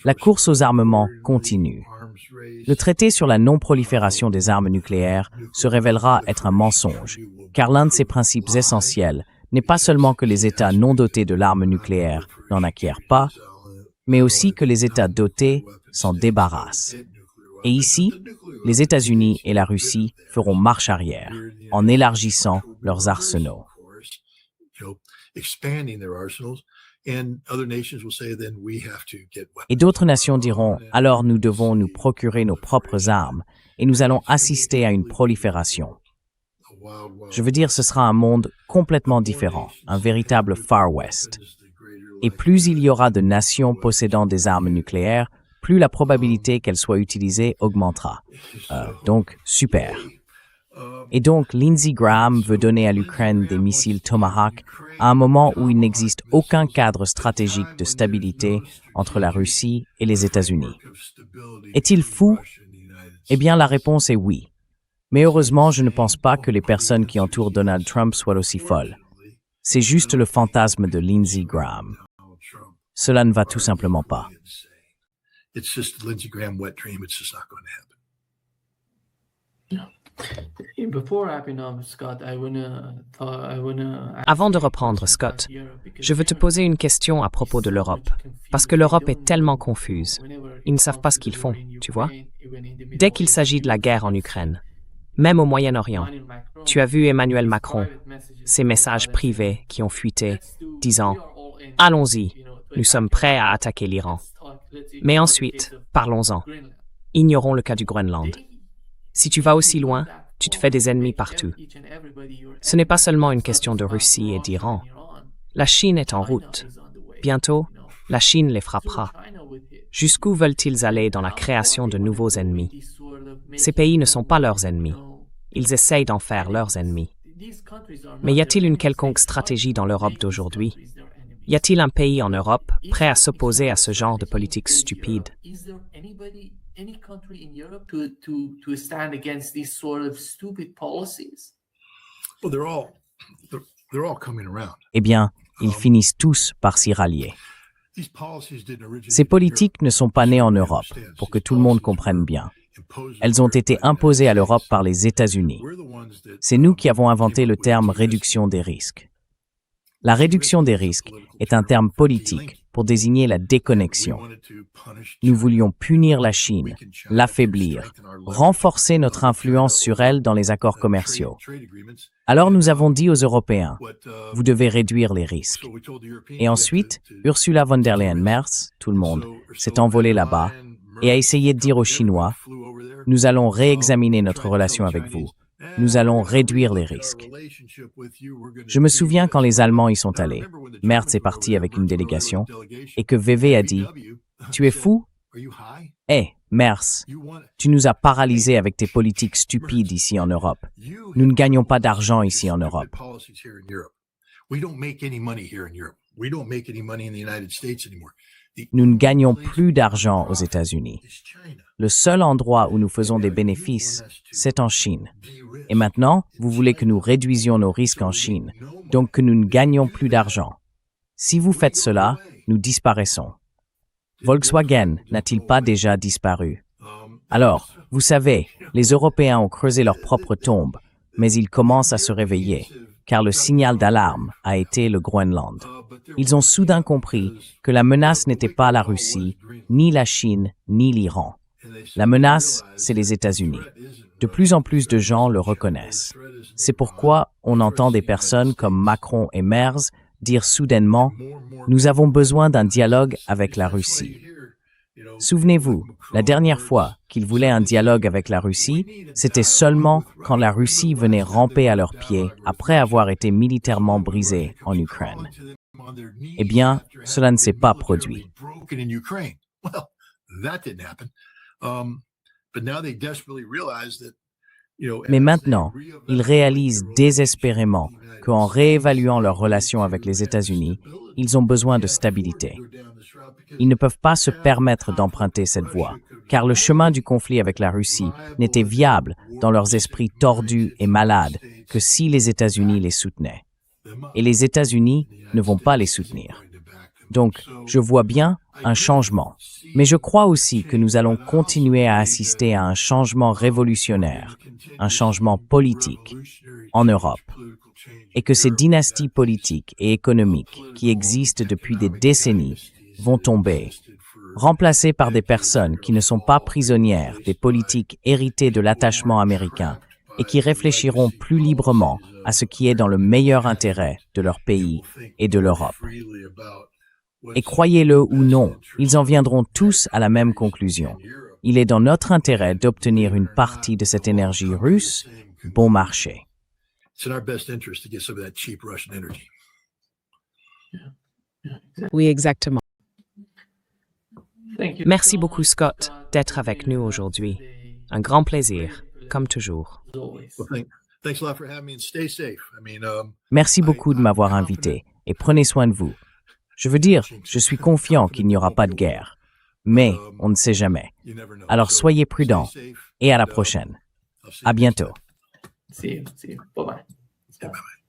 La course aux armements continue. Le traité sur la non-prolifération des armes nucléaires se révélera être un mensonge, car l'un de ses principes essentiels n'est pas seulement que les États non dotés de l'arme nucléaire n'en acquièrent pas, mais aussi que les États dotés s'en débarrassent. Et ici, les États-Unis et la Russie feront marche arrière en élargissant leurs arsenaux. Et d'autres nations diront, alors nous devons nous procurer nos propres armes et nous allons assister à une prolifération. Je veux dire, ce sera un monde complètement différent, un véritable Far West. Et plus il y aura de nations possédant des armes nucléaires, plus la probabilité qu'elle soit utilisée augmentera. Donc, super. Et donc, Lindsey Graham veut donner à l'Ukraine des missiles Tomahawk à un moment où il n'existe aucun cadre stratégique de stabilité entre la Russie et les États-Unis. Est-il fou? Eh bien, la réponse est oui. Mais heureusement, je ne pense pas que les personnes qui entourent Donald Trump soient aussi folles. C'est juste le fantasme de Lindsey Graham. Cela ne va tout simplement pas. It's just a Lindsey Graham wet dream. It's just not going to happen. Before wrapping up, Scott, I wanna Avant de reprendre, Scott, je veux te poser une question à propos de l'Europe, parce que l'Europe est tellement confuse. Ils ne savent pas ce qu'ils font, tu vois. Dès qu'il s'agit de la guerre en Ukraine, même au Moyen-Orient, tu as vu Emmanuel Macron, ses messages privés qui ont fuité, disant « Allons-y, nous sommes prêts à attaquer l'Iran. » Mais ensuite, parlons-en. Ignorons le cas du Groenland. Si tu vas aussi loin, tu te fais des ennemis partout. Ce n'est pas seulement une question de Russie et d'Iran. La Chine est en route. Bientôt, la Chine les frappera. Jusqu'où veulent-ils aller dans la création de nouveaux ennemis? Ces pays ne sont pas leurs ennemis. Ils essayent d'en faire leurs ennemis. Mais y a-t-il une quelconque stratégie dans l'Europe d'aujourd'hui? Y a-t-il un pays en Europe prêt à s'opposer à ce genre de politique stupide? Any country in Europe to stand against these sort of stupid policies? Well, they're all coming around. Eh bien, ils finissent tous par s'y rallier. These policies didn't originate Ces politiques ne sont pas nées en Europe, pour que tout le monde comprenne bien. Elles ont été imposées à l'Europe par les États-Unis. C'est nous qui avons inventé le terme réduction des risques. La réduction des risques est un terme politique pour désigner la déconnexion. Nous voulions punir la Chine, l'affaiblir, renforcer notre influence sur elle dans les accords commerciaux. Alors nous avons dit aux Européens, vous devez réduire les risques. Et ensuite, Ursula von der Leyen-Merz, tout le monde, s'est envolé là-bas et a essayé de dire aux Chinois, nous allons réexaminer notre relation avec vous. Nous allons réduire les risques. Je me souviens quand les Allemands y sont allés. Merz est parti avec une délégation et que VV a dit « Tu es fou? Hé, Merz, tu nous as paralysés avec tes politiques stupides ici en Europe. Nous ne gagnons pas d'argent ici en Europe. » Nous ne gagnons plus d'argent aux États-Unis. Le seul endroit où nous faisons des bénéfices, c'est en Chine. Et maintenant, vous voulez que nous réduisions nos risques en Chine, donc que nous ne gagnions plus d'argent. Si vous faites cela, nous disparaissons. Volkswagen n'a-t-il pas déjà disparu? Alors, vous savez, les Européens ont creusé leur propre tombe, mais ils commencent à se réveiller, car le signal d'alarme a été le Groenland. Ils ont soudain compris que la menace n'était pas la Russie, ni la Chine, ni l'Iran. La menace, c'est les États-Unis. De plus en plus de gens le reconnaissent. C'est pourquoi on entend des personnes comme Macron et Merz dire soudainement « Nous avons besoin d'un dialogue avec la Russie ». Souvenez-vous, la dernière fois qu'ils voulaient un dialogue avec la Russie, c'était seulement quand la Russie venait ramper à leurs pieds après avoir été militairement brisée en Ukraine. Eh bien, cela ne s'est pas produit. Mais maintenant, ils réalisent désespérément qu'en réévaluant leur relation avec les États-Unis, ils ont besoin de stabilité. Ils ne peuvent pas se permettre d'emprunter cette voie, car le chemin du conflit avec la Russie n'était viable dans leurs esprits tordus et malades que si les États-Unis les soutenaient. Et les États-Unis ne vont pas les soutenir. Donc, je vois bien un changement. Mais je crois aussi que nous allons continuer à assister à un changement révolutionnaire, un changement politique en Europe. Et que ces dynasties politiques et économiques qui existent depuis des décennies vont tomber, remplacées par des personnes qui ne sont pas prisonnières des politiques héritées de l'attachement américain et qui réfléchiront plus librement à ce qui est dans le meilleur intérêt de leur pays et de l'Europe. Et croyez-le ou non, ils en viendront tous à la même conclusion. Il est dans notre intérêt d'obtenir une partie de cette énergie russe bon marché. Oui, exactement. Merci beaucoup, Scott, d'être avec nous aujourd'hui. Un grand plaisir, comme toujours. Well, thanks a lot for having me and stay safe. Merci beaucoup de m'avoir invité et prenez soin de vous. Je veux dire, je suis confiant qu'il n'y aura pas de guerre, mais on ne sait jamais. Alors soyez prudents et à la prochaine. À bientôt. See you. Bye-bye. Bye-bye.